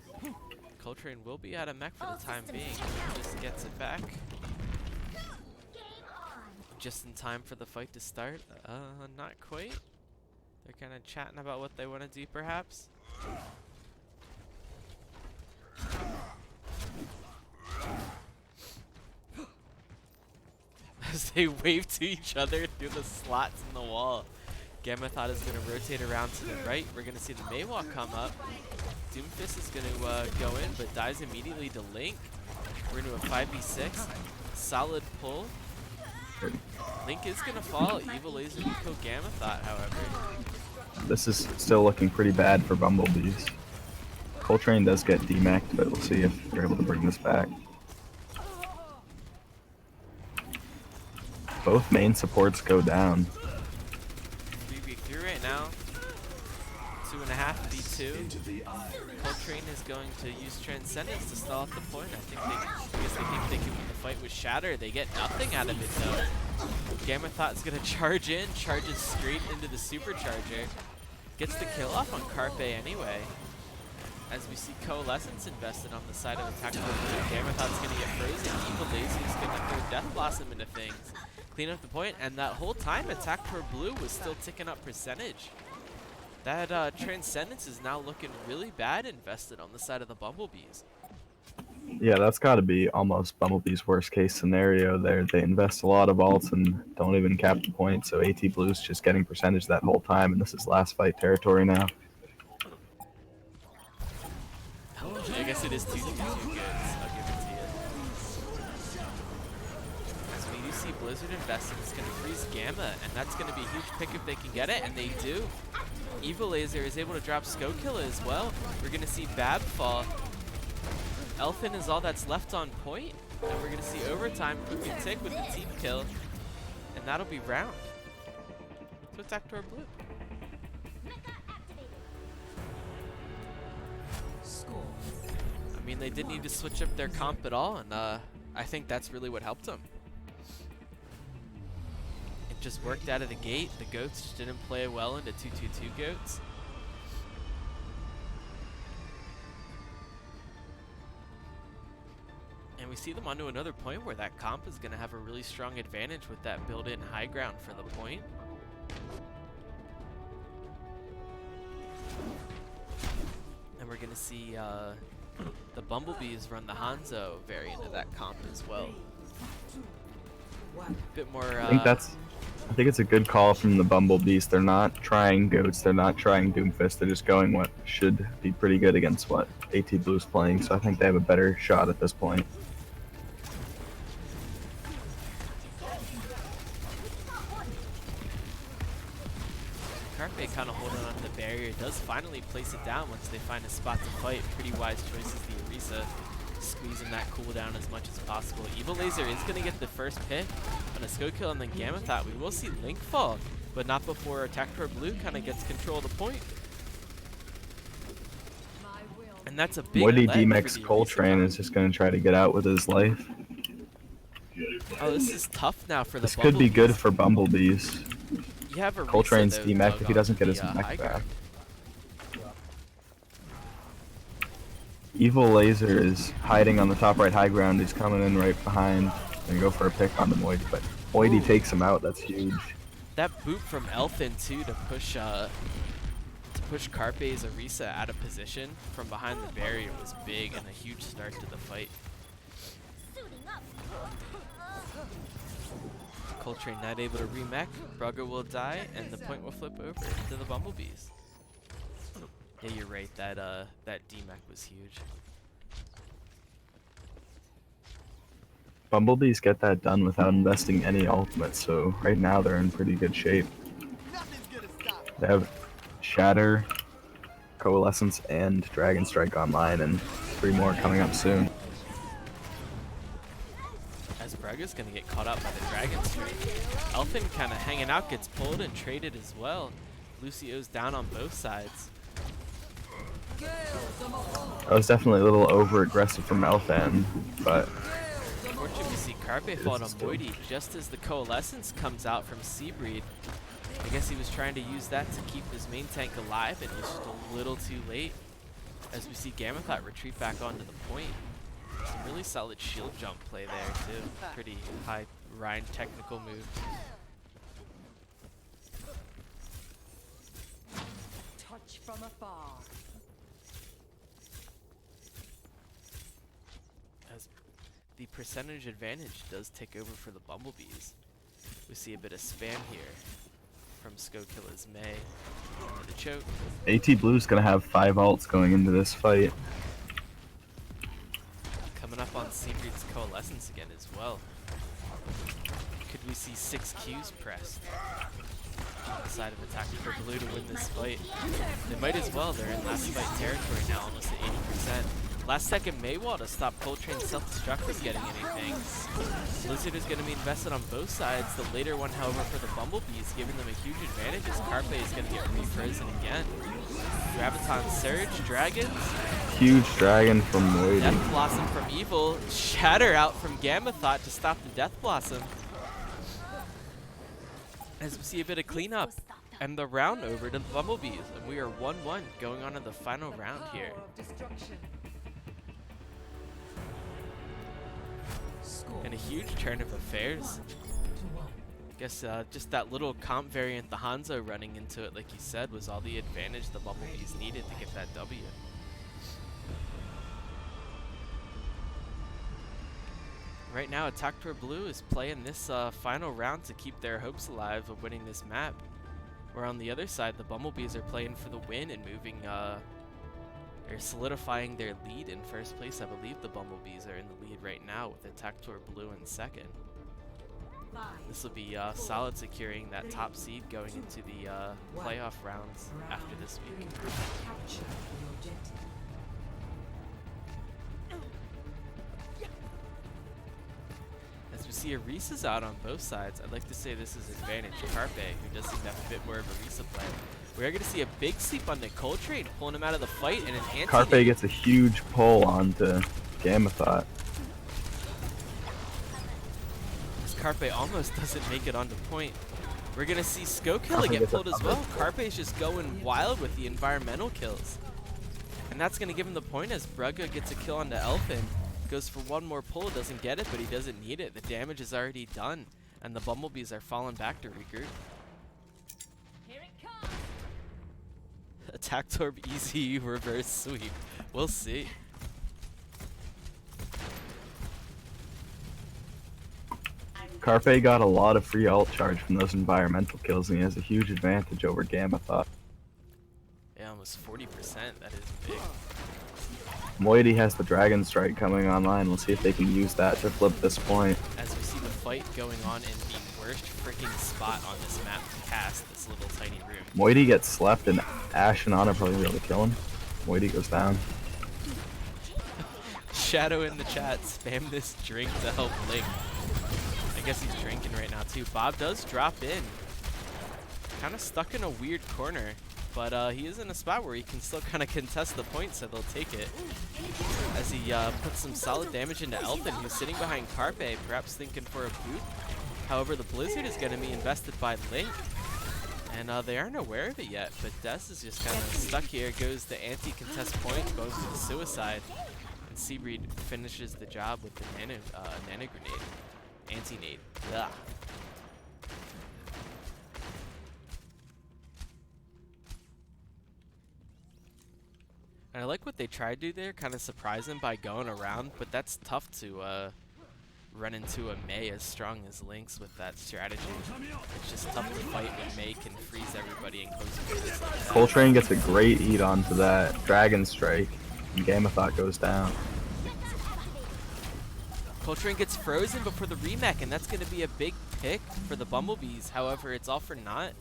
Coltrane will be out of mech for the time being. Just gets it back. Just in time for the fight to start. Not quite. They're kind of chatting about what they want to do, perhaps. As they wave to each other through the slots in the wall. Gamethot is going to rotate around to the right. We're going to see the Maywalk come up. Doomfist is going to go in, but dies immediately to Link. We're into a 5v6. Solid pull. Link is going to fall. Evil Laser will kill Gamethot, however. This is still looking pretty bad for Bumblebees. Coltrane does get demacked, but we'll see if they're able to bring this back. Both main supports go down. 3v3 right now. 2.5 v2. Coltrane is going to use Transcendence to stall at the point. I guess they think they can win the fight with Shatter. They get nothing out of it though. Gamethot's gonna charge in, charges straight into the supercharger. Gets the kill off on Carpe anyway. As we see Coalescence invested on the side of Attack Blue. Gamethot's gonna get frozen. Evil Lazy's gonna throw Death Blossom into things. Clean up the point, and that whole time Attack Blue was still ticking up percentage. That Transcendence is now looking really bad invested on the side of the Bumblebees. Yeah, that's got to be almost Bumblebee's worst case scenario there. They invest a lot of ults and don't even cap the point, so AT Blue's just getting percentage that whole time, and this is last fight territory now. I guess it is 2-2-2 goods. I'll give it to you. As we do see Blizzard investing, it's going to freeze Gamma, and that's going to be a huge pick if they can get it, and they do. Evil Laser is able to drop Skokilla as well. We're going to see Bab fall. Elfin is all that's left on point, and we're going to see overtime quickly tick with the team kill, and that'll be round. To Attack Blue. I mean, they didn't need to switch up their comp at all, and I think that's really what helped them. It just worked out of the gate. The goats just didn't play well into 2-2-2 goats. And we see them onto another point where that comp is going to have a really strong advantage with that built-in high ground for the point. And we're going to see the Bumblebees run the Hanzo variant of that comp as well. Bit more. I think it's a good call from the Bumblebees. They're not trying goats. They're not trying Doomfist. They're just going what should be pretty good against what AT Blue's playing. So I think they have a better shot at this point. Carpe kind of holding on to the barrier. Does finally place it down once they find a spot to fight. Pretty wise choices, the Orisa. Squeezing that cooldown as much as possible. Evil Laser is going to get the first pick on a Skokill, and then Gamethot. We will see Link fall, but not before Attack Blue kind of gets control of the point. And that's a big Woody lead DMX for the Coltrane Orisa. is just going to try to get out with his life. Oh, this is tough now for the This could be good Bumblebees. for Bumblebees. You have a Coltrane's though, demech dug if he doesn't onto get his the, high mech back. ground. Evil Laser is hiding on the top right high ground. He's coming in right behind. Gonna go for a pick on the Moidy, but Moidy Ooh. takes him out. That's huge. That boot from Elfin too to push Carpe's Orisa out of position from behind the barrier was big and a huge start to the fight. Coltrane not able to remech, Brugger will die, and the point will flip over to the Bumblebees. Yeah, you're right, that D-mech was huge. Bumblebees get that done without investing any ultimate, so right now they're in pretty good shape. They have Shatter, Coalescence, and Dragon Strike online, and 3 more coming up soon. As Brugger's gonna get caught up by the Dragon Strike. Elfin kinda hanging out, gets pulled and traded as well. Lucio's down on both sides. That was definitely a little over-aggressive from Elfin, but Unfortunately, we see Carpe fall on Moidy just as the Coalescence comes out from Seabreed. I guess he was trying to use that to keep his main tank alive, and he's just a little too late. As we see Gamethot retreat back onto the point. Some really solid shield jump play there, too. Pretty high Rhine technical move. Touch from afar. As the percentage advantage does take over for the Bumblebees. We see a bit of spam here from Skokilla's May. Into the choke. AT Blue's gonna have 5 ults going into this fight. Coming up on Seabreed's Coalescence again as well. Could we see 6 Qs pressed on the side of Attack for Blue to win this fight? They might as well. They're in last fight territory now, almost at 80%. Last second Maywall to stop Coltrane's self-destruct from getting anything. Blizzard is going to be invested on both sides. The later one, however, for the Bumblebees, giving them a huge advantage as Carpe is going to get refrozen again. Graviton Surge, Dragons. Huge dragon from Moidy. Death Blossom from Evil. Shatter out from Gamethot to stop the Death Blossom. As we see a bit of cleanup. And the round over to the Bumblebees. And we are 1-1 going on to the final round here. And a huge turn of affairs. I guess just that little comp variant, the Hanzo running into it, like you said, was all the advantage the Bumblebees needed to get that W. Right now, Attack Blue is playing this final round to keep their hopes alive of winning this map. Where on the other side, the Bumblebees are playing for the win and moving, they're solidifying their lead in first place. I believe the Bumblebees are in the lead right now with Attack Blue in second. This will be solid, securing that top seed going into the playoff rounds after this week. As we see Orisa's out on both sides, I'd like to say this is advantage Carpe, who does seem to have a bit more of a Orisa play. We're going to see a big sleep on the Coltrane, pulling him out of the fight, and an anti- Carpe gets a huge pull onto Gamethot. Carpe almost doesn't make it onto point. We're going to see Skokilla get pulled as well. Carpe's just going wild with the environmental kills. And that's going to give him the point as Brugga gets a kill onto Elfin. Goes for one more pull, doesn't get it, but he doesn't need it. The damage is already done, and the Bumblebees are falling back to regroup. Here it comes. Attack Torb easy reverse sweep. We'll see. Carpe got a lot of free ult charge from those environmental kills, and he has a huge advantage over Gamethot. Yeah, almost 40%. That is big. Moidy has the Dragon Strike coming online. We'll see if they can use that to flip this point. As we see the fight going on in the worst freaking spot on this map to cast, this little tiny room. Moidy gets slept, and Ash and Ana probably be able to kill him. Moidy goes down. Shadow in the chat, spam this drink to help Link. I guess he's drinking right now too. Bob does drop in. Kind of stuck in a weird corner. But he is in a spot where he can still kind of contest the point, so they'll take it. As he puts some solid damage into Elfin, who's sitting behind Carpe, perhaps thinking for a boot. However, the Blizzard is going to be invested by Link. And they aren't aware of it yet, but Des is just kind of stuck here. Goes the anti-contest point, goes to the suicide. And Seabreed finishes the job with the nano grenade. Anti-nade. Ugh. And I like what they tried to do there, kind of surprise him by going around, but that's tough to run into a Mei as strong as Lynx with that strategy. It's just tough to fight when Mei can freeze everybody in close quarters like that. Coltrane gets a great eat onto that Dragon Strike, and Gamethot goes down. Coltrane gets frozen before the remake, and that's going to be a big pick for the Bumblebees. However, it's all for naught.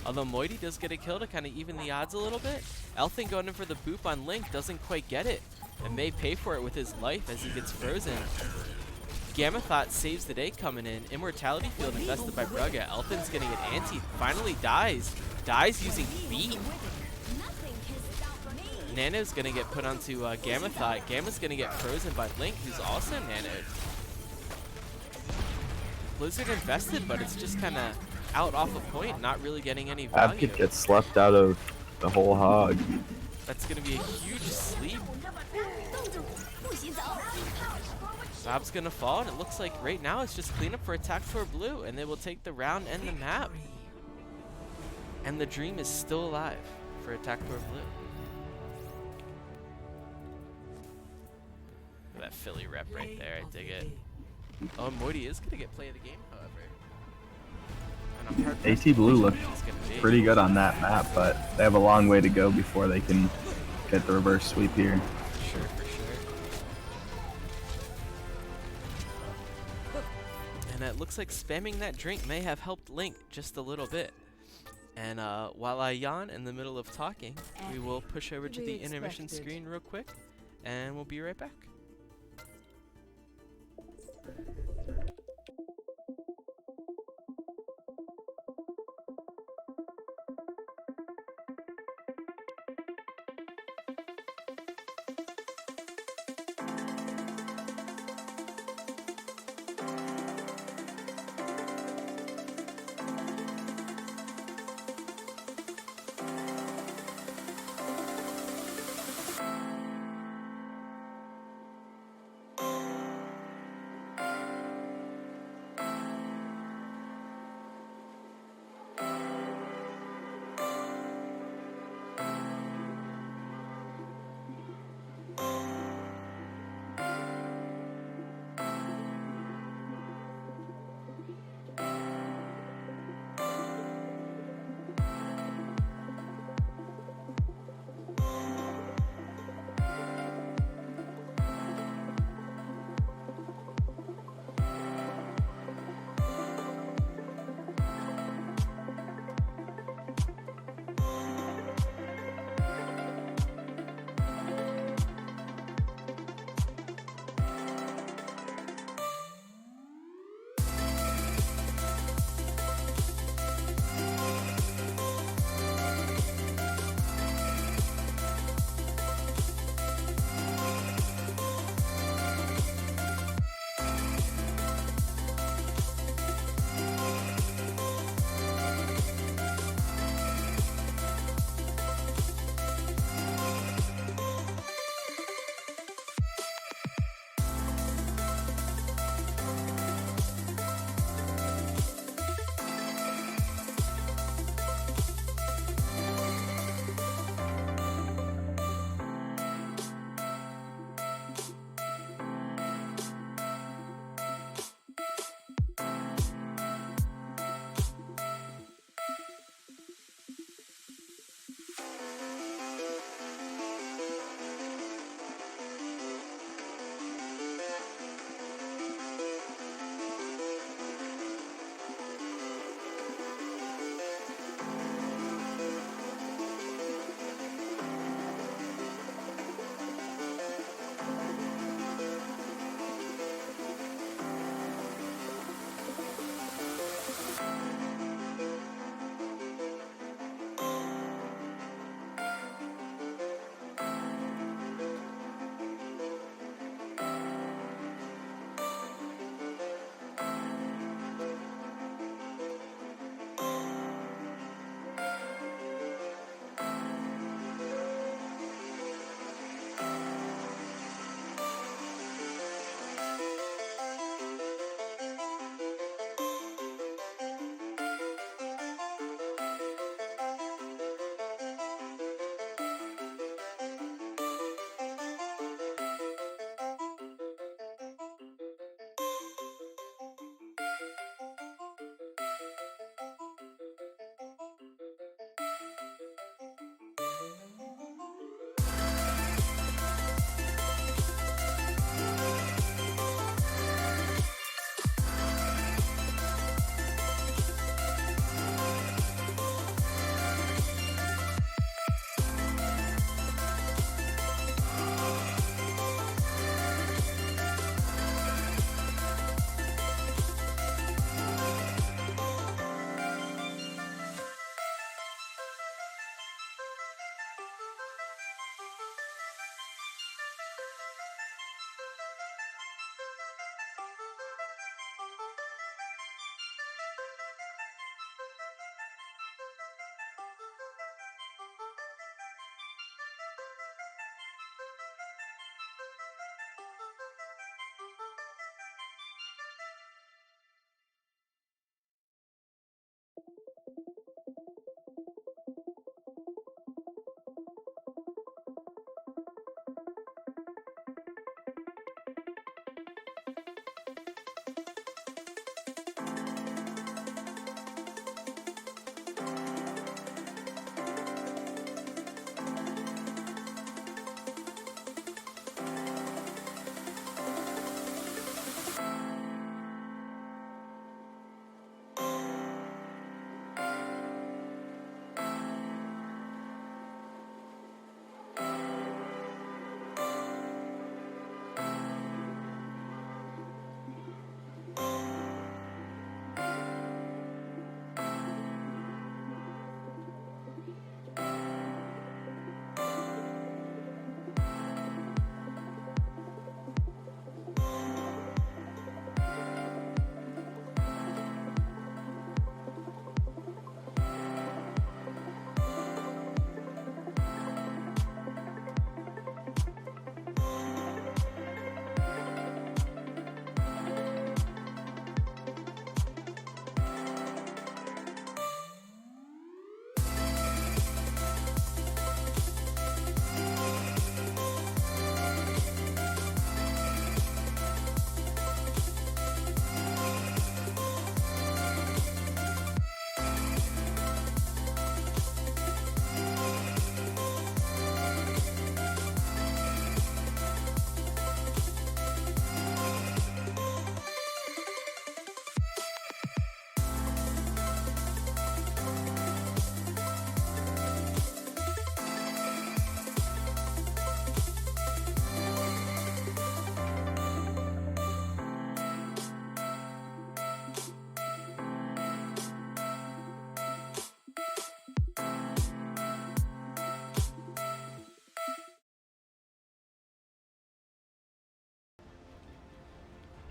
Although Moity does get a kill to kind of even the odds a little bit. Elfin going in for the boop on Link, doesn't quite get it. And may pay for it with his life as he gets frozen. Gamethot saves the day coming in. Immortality Field invested by Braga. Elfin's getting an anti. Finally dies. Dies using Beat. Nano's going to get put onto Gamethot. Gamma's going to get frozen by Link, who's also nanoed. Blizzard invested, but it's just kind of out off a point, not really getting any value. Advocate gets slept out of the whole hog. That's going to be a huge sleep. Bob's going to fall, and it looks like right now it's just cleanup for Attack for Blue, and they will take the round and the map. And the dream is still alive for Attack for Blue. That Philly rep right there, I dig it. Oh, Moity is going to get play of the game, however. And I'm hard AT Blue looked pretty good on that map, but they have a long way to go before they can get the reverse sweep here. For sure, for sure. And it looks like spamming that drink may have helped Link just a little bit. And while I yawn in the middle of talking, we will push over to the intermission screen real quick, and we'll be right back.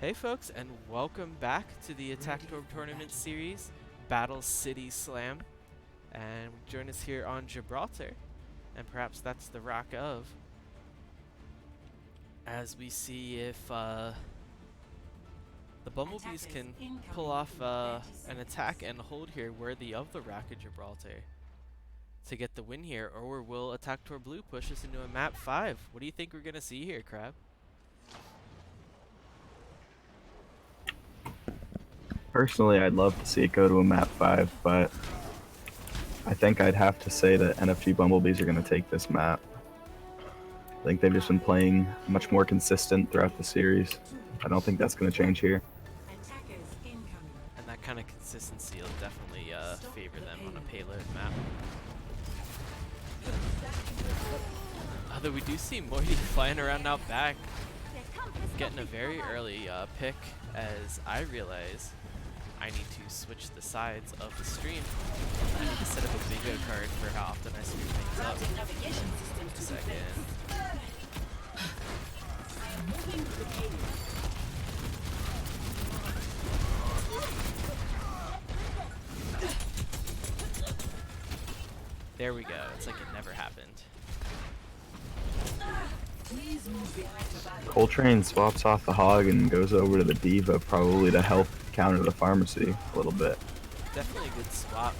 Hey folks, and welcome back to the Attack Tournament Series, Battle City Slam. And join us here on Gibraltar, and perhaps that's the rock of, as we see if the Bumblebees can pull off an attack and hold here worthy of the rock of Gibraltar to get the win here, or will Attack Tour Blue push us into a map 5? What do you think we're going to see here, Crab? Personally, I'd love to see it go to a map 5, but I think I'd have to say that NFG Bumblebees are going to take this map. I think they've just been playing much more consistent throughout the series. I don't think that's going to change here. And that kind of consistency will definitely favor them on a payload map. Although we do see Moity flying around out back, getting a very early pick, as I realize I need to switch the sides of the stream. I need to set up a bingo card for how often I screw things up. Just a second. There we go. It's like it never happened. Coltrane swaps off the Hog and goes over to the Diva, probably to help counter the Pharmacy a little bit. Definitely a good swap.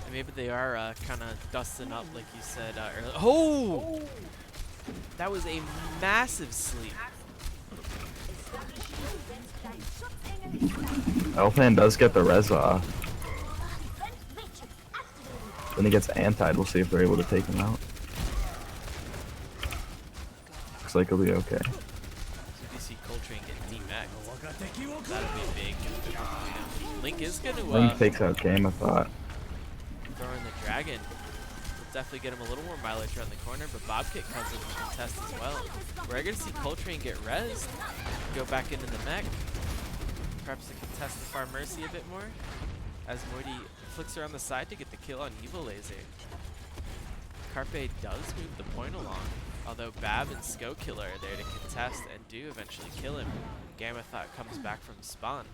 And maybe they are kind of dusting up, like you said earlier. Oh! That was a massive sleep. Elfan does get the res off. Then he gets antied. We'll see if they're able to take him out. Looks like he'll be okay. So if you see Coltrane get D-Max, that'll be big. Link is going to Link takes out game, I thought. throw in the dragon. Will definitely get him a little more mileage around the corner, but Bobcat comes in to contest as well. We're going to see Coltrane get rezzed, go back into the mech. Perhaps to contest the Far Mercy a bit more, as Moity flicks her on the side to get the kill on Evil Laser. Carpe does move the point along, although Bab and Skokiller are there to contest and do eventually kill him. Gamathot comes back from spawn.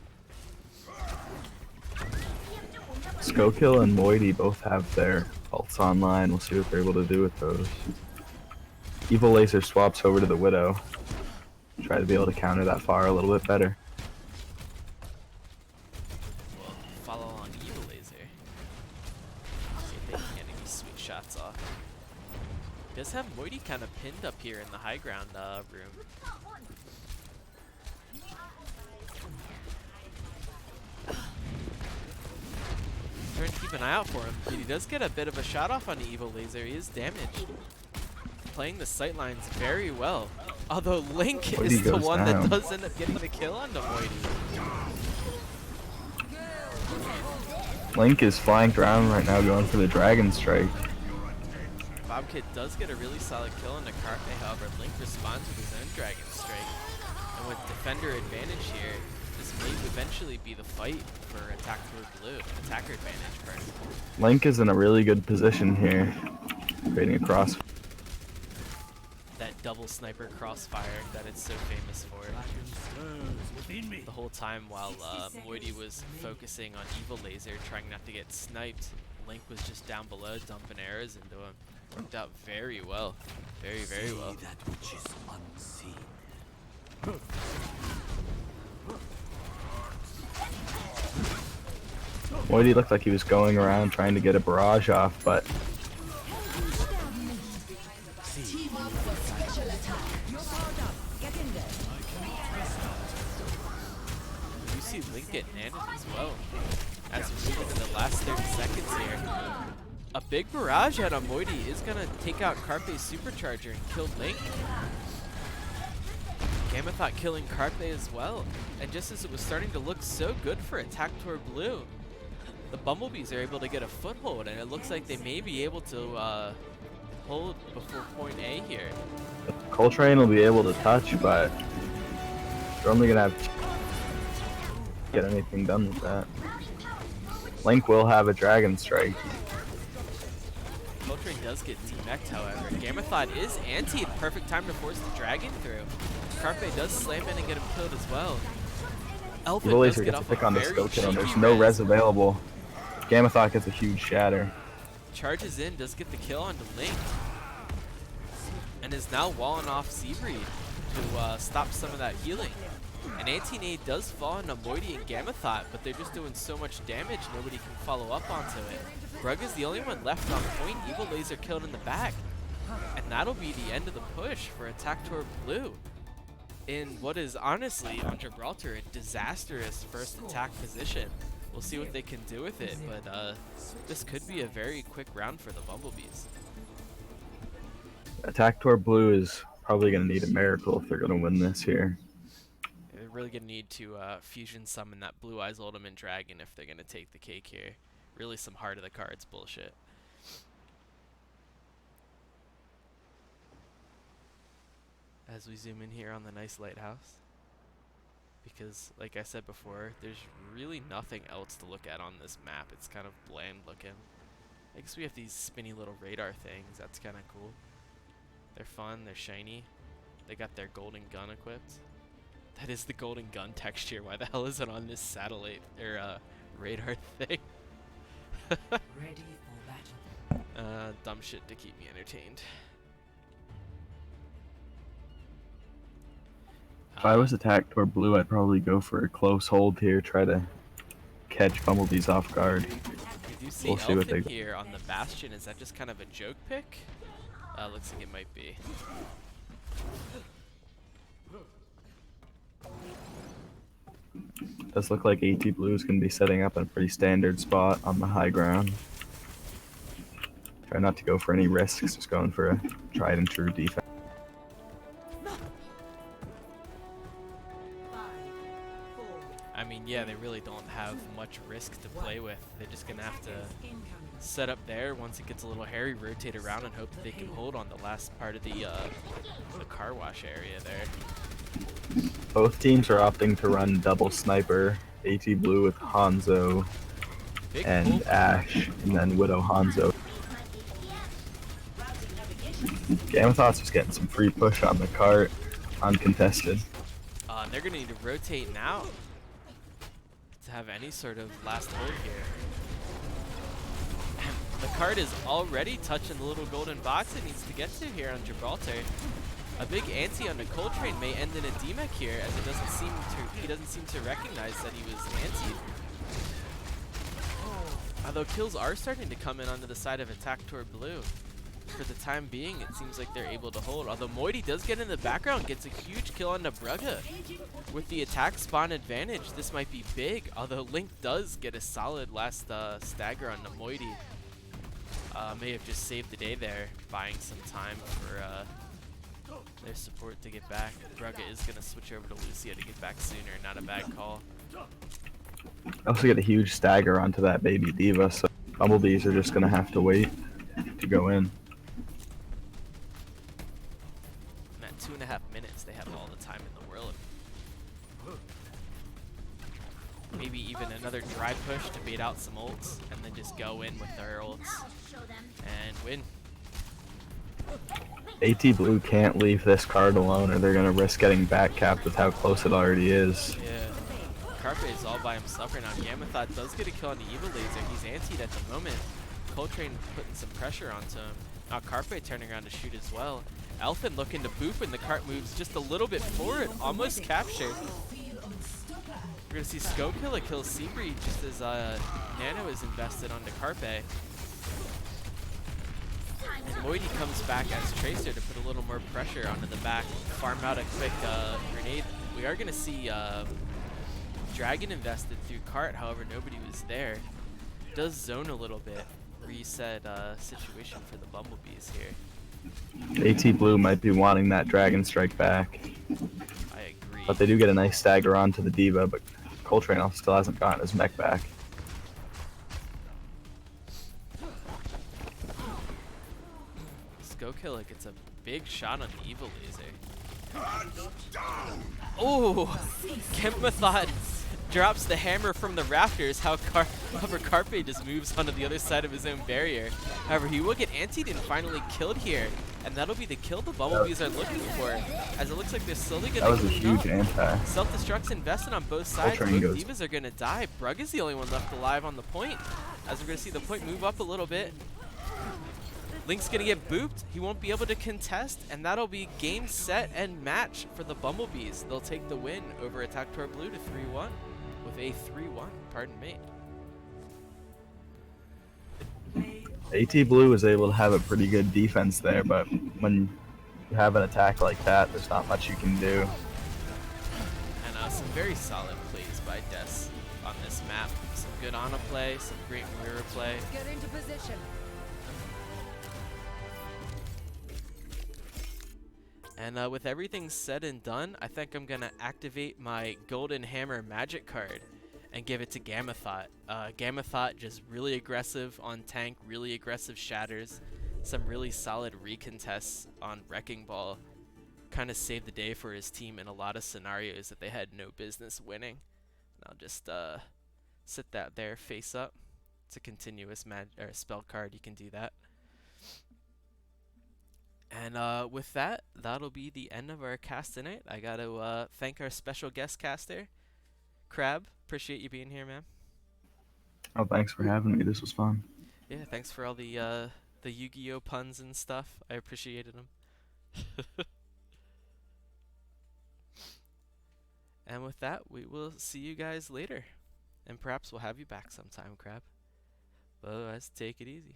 Skokill and Moity both have their ults online. We'll see what they're able to do with those. Evil Laser swaps over to the Widow. Try to be able to counter that far a little bit better. We'll follow along Evil Laser. See if they can get any sweet shots off. Does have Moity kind of pinned up here in the high ground room. Trying to keep an eye out for him, but he does get a bit of a shot off on the Evil Laser. He is damaged. Playing the sightlines very well. Although Link Moity is the goes one down. that does end up getting the kill onto Moity. Link is flanked around right now going for the Dragon Strike. Bobcat does get a really solid kill onto Carpe, however Link responds with his own Dragon Strike. And with defender advantage here, this may eventually be the fight for Attack Tour Blue. Attacker advantage, pardon. Link is in a really good position here, creating a cross. That double sniper crossfire that it's so famous for. The whole time while Moity was focusing on Evil Laser, trying not to get sniped, Link was just down below dumping arrows into him. Worked out very well. Very, very well. That which is unseen. Moity looked like he was going around trying to get a barrage off, but You see Link get nanned as well. As we move into the last 30 seconds here. A big barrage out on Moity is going to take out Carpe's supercharger and kill Link. Gamathot killing Carpe as well. And just as it was starting to look so good for Attack Tour Blue, the Bumblebees are able to get a foothold, and it looks like they may be able to hold before point A here. Coltrane will be able to touch, but they're only gonna have to get anything done with that. Link will have a Dragon Strike. Coltrane does get D-Mech'd, however. Gamathot is anti, the perfect time to force the dragon through. Carpe does slam in and get him killed as well. Elfin Evil does Laser get gets a off pick a on the very skill kill, and there's cheeky no res. res available. Gamathot gets a huge shatter. Charges in, does get the kill onto Link, and is now walling off Seabreed to stop some of that healing. And Anti-Nade does fall into Moiety and Gamathot, but they're just doing so much damage nobody can follow up onto it. Brugga's the only one left on point. Evil Laser killed in the back. And that'll be the end of the push for Attack-Tor Blue in what is honestly, on Gibraltar, a disastrous first attack position. We'll see what they can do with it, but this could be a very quick round for the Bumblebees. Attack-Tor Blue is probably going to need a miracle if they're going to win this here. They're really going to need to fusion summon that Blue Eyes Ultimate Dragon if they're going to take the cake here. Really some heart of the cards bullshit. As we zoom in here on the nice lighthouse, because like I said before, there's really nothing else to look at on this map. It's kind of bland looking. I guess we have these spinny little radar things. That's kind of cool. They're fun, they're shiny. They got their golden gun equipped. That is the golden gun texture. Why the hell is it on this satellite or radar thing? Ready for battle. Dumb shit to keep me entertained. If I was Attack-Tor Blue, I'd probably go for a close hold here, try to catch Bumblebees off guard. We do see We'll see what Elfin they here on the Bastion. Is that just kind of a joke pick? Looks like it might be. Does look like AT Blue is going to be setting up in a pretty standard spot on the high ground. Try not to go for any risks, just going for a tried and true defense. I mean, yeah, they really don't have much risk to play with. They're just going to have to set up there. Once it gets a little hairy, rotate around and hope that they can hold on the last part of the car wash area there. Both teams are opting to run double sniper. AT Blue with Hanzo Big and pull. Ash, and then Widow Hanzo. Gamathot's just getting some free push on the cart, uncontested. They're going to need to rotate now to have any sort of last hold here. The cart is already touching the little golden box it needs to get to here on Gibraltar. A big anti on the Coltrane may end in a DMAC here, as it doesn't seem to he doesn't seem to recognize that he was anti. Although kills are starting to come in onto the side of Attack-Tor Blue. For the time being, it seems like they're able to hold. Although Moiety does get in the background, gets a huge kill on Brugga. With the attack spawn advantage, this might be big. Although Link does get a solid last stagger on the Moiety. May have just saved the day there, buying some time for their support to get back. Brugga is going to switch over to Lucia to get back sooner. Not a bad call. Also get a huge stagger onto that baby diva, so Bumblebees are just going to have to wait to go in. And at 2.5 minutes, they have all the time in the world. Maybe even another dry push to bait out some ults, and then just go in with their ults and win. AT Blue can't leave this card alone, or they're going to risk getting back capped with how close it already is. Yeah. Carpe is all by himself right now. Gamathot does get a kill on the Evil Laser. He's antied at the moment. Coltrane putting some pressure onto him. Now Carpe turning around to shoot as well. Elfin looking to boop, and the cart moves just a little bit forward. Almost captured. We're going to see Skokilla kill Seabreed just as Nano is invested onto Carpe. And Moiety comes back as Tracer to put a little more pressure onto the back. Farm out a quick grenade. We are going to see Dragon invested through cart, however nobody was there. Does zone a little bit. Reset situation for the Bumblebees here. AT Blue might be wanting that Dragon Strike back. I agree. But they do get a nice stagger onto the diva, but Coltrane still hasn't gotten his mech back. Skokilla gets a big shot on the Evil Laser. Oh! Gamathot drops the hammer from the rafters. However, Carpe just moves onto the other side of his own barrier. However, he will get antied and finally killed here. And that'll be the kill the Bumblebees are looking for. As it looks like they're slowly That going was to a clean huge up. anti. Self-destruct's invested on both sides. Both Train goes. Divas are going to die. Brug is the only one left alive on the point. As we're going to see the point move up a little bit. Link's going to get booped. He won't be able to contest. And that'll be game, set, and match for the Bumblebees. They'll take the win over Attacktor Blue to 3-1. With a 3-1, pardon me. AT Blue was able to have a pretty good defense there, but when you have an attack like that, there's not much you can do. And some very solid plays by Des on this map. Some good Ana play, some great mirror play. Get into position. And with everything said and done, I think I'm going to activate my Golden Hammer magic card and give it to Gammathot. Gammathot just really aggressive on tank, really aggressive shatters, some really solid recontests on Wrecking Ball. Kind of saved the day for his team in a lot of scenarios that they had no business winning. And I'll just sit that there face up. It's a continuous spell card, you can do that. And with that, that'll be the end of our cast tonight. I got to thank our special guest caster, Crab. Appreciate you being here, man. Oh, thanks for having me. This was fun. Yeah, thanks for all the Yu-Gi-Oh puns and stuff. I appreciated them. And with that, we will see you guys later. And perhaps we'll have you back sometime, Crab. But otherwise, take it easy.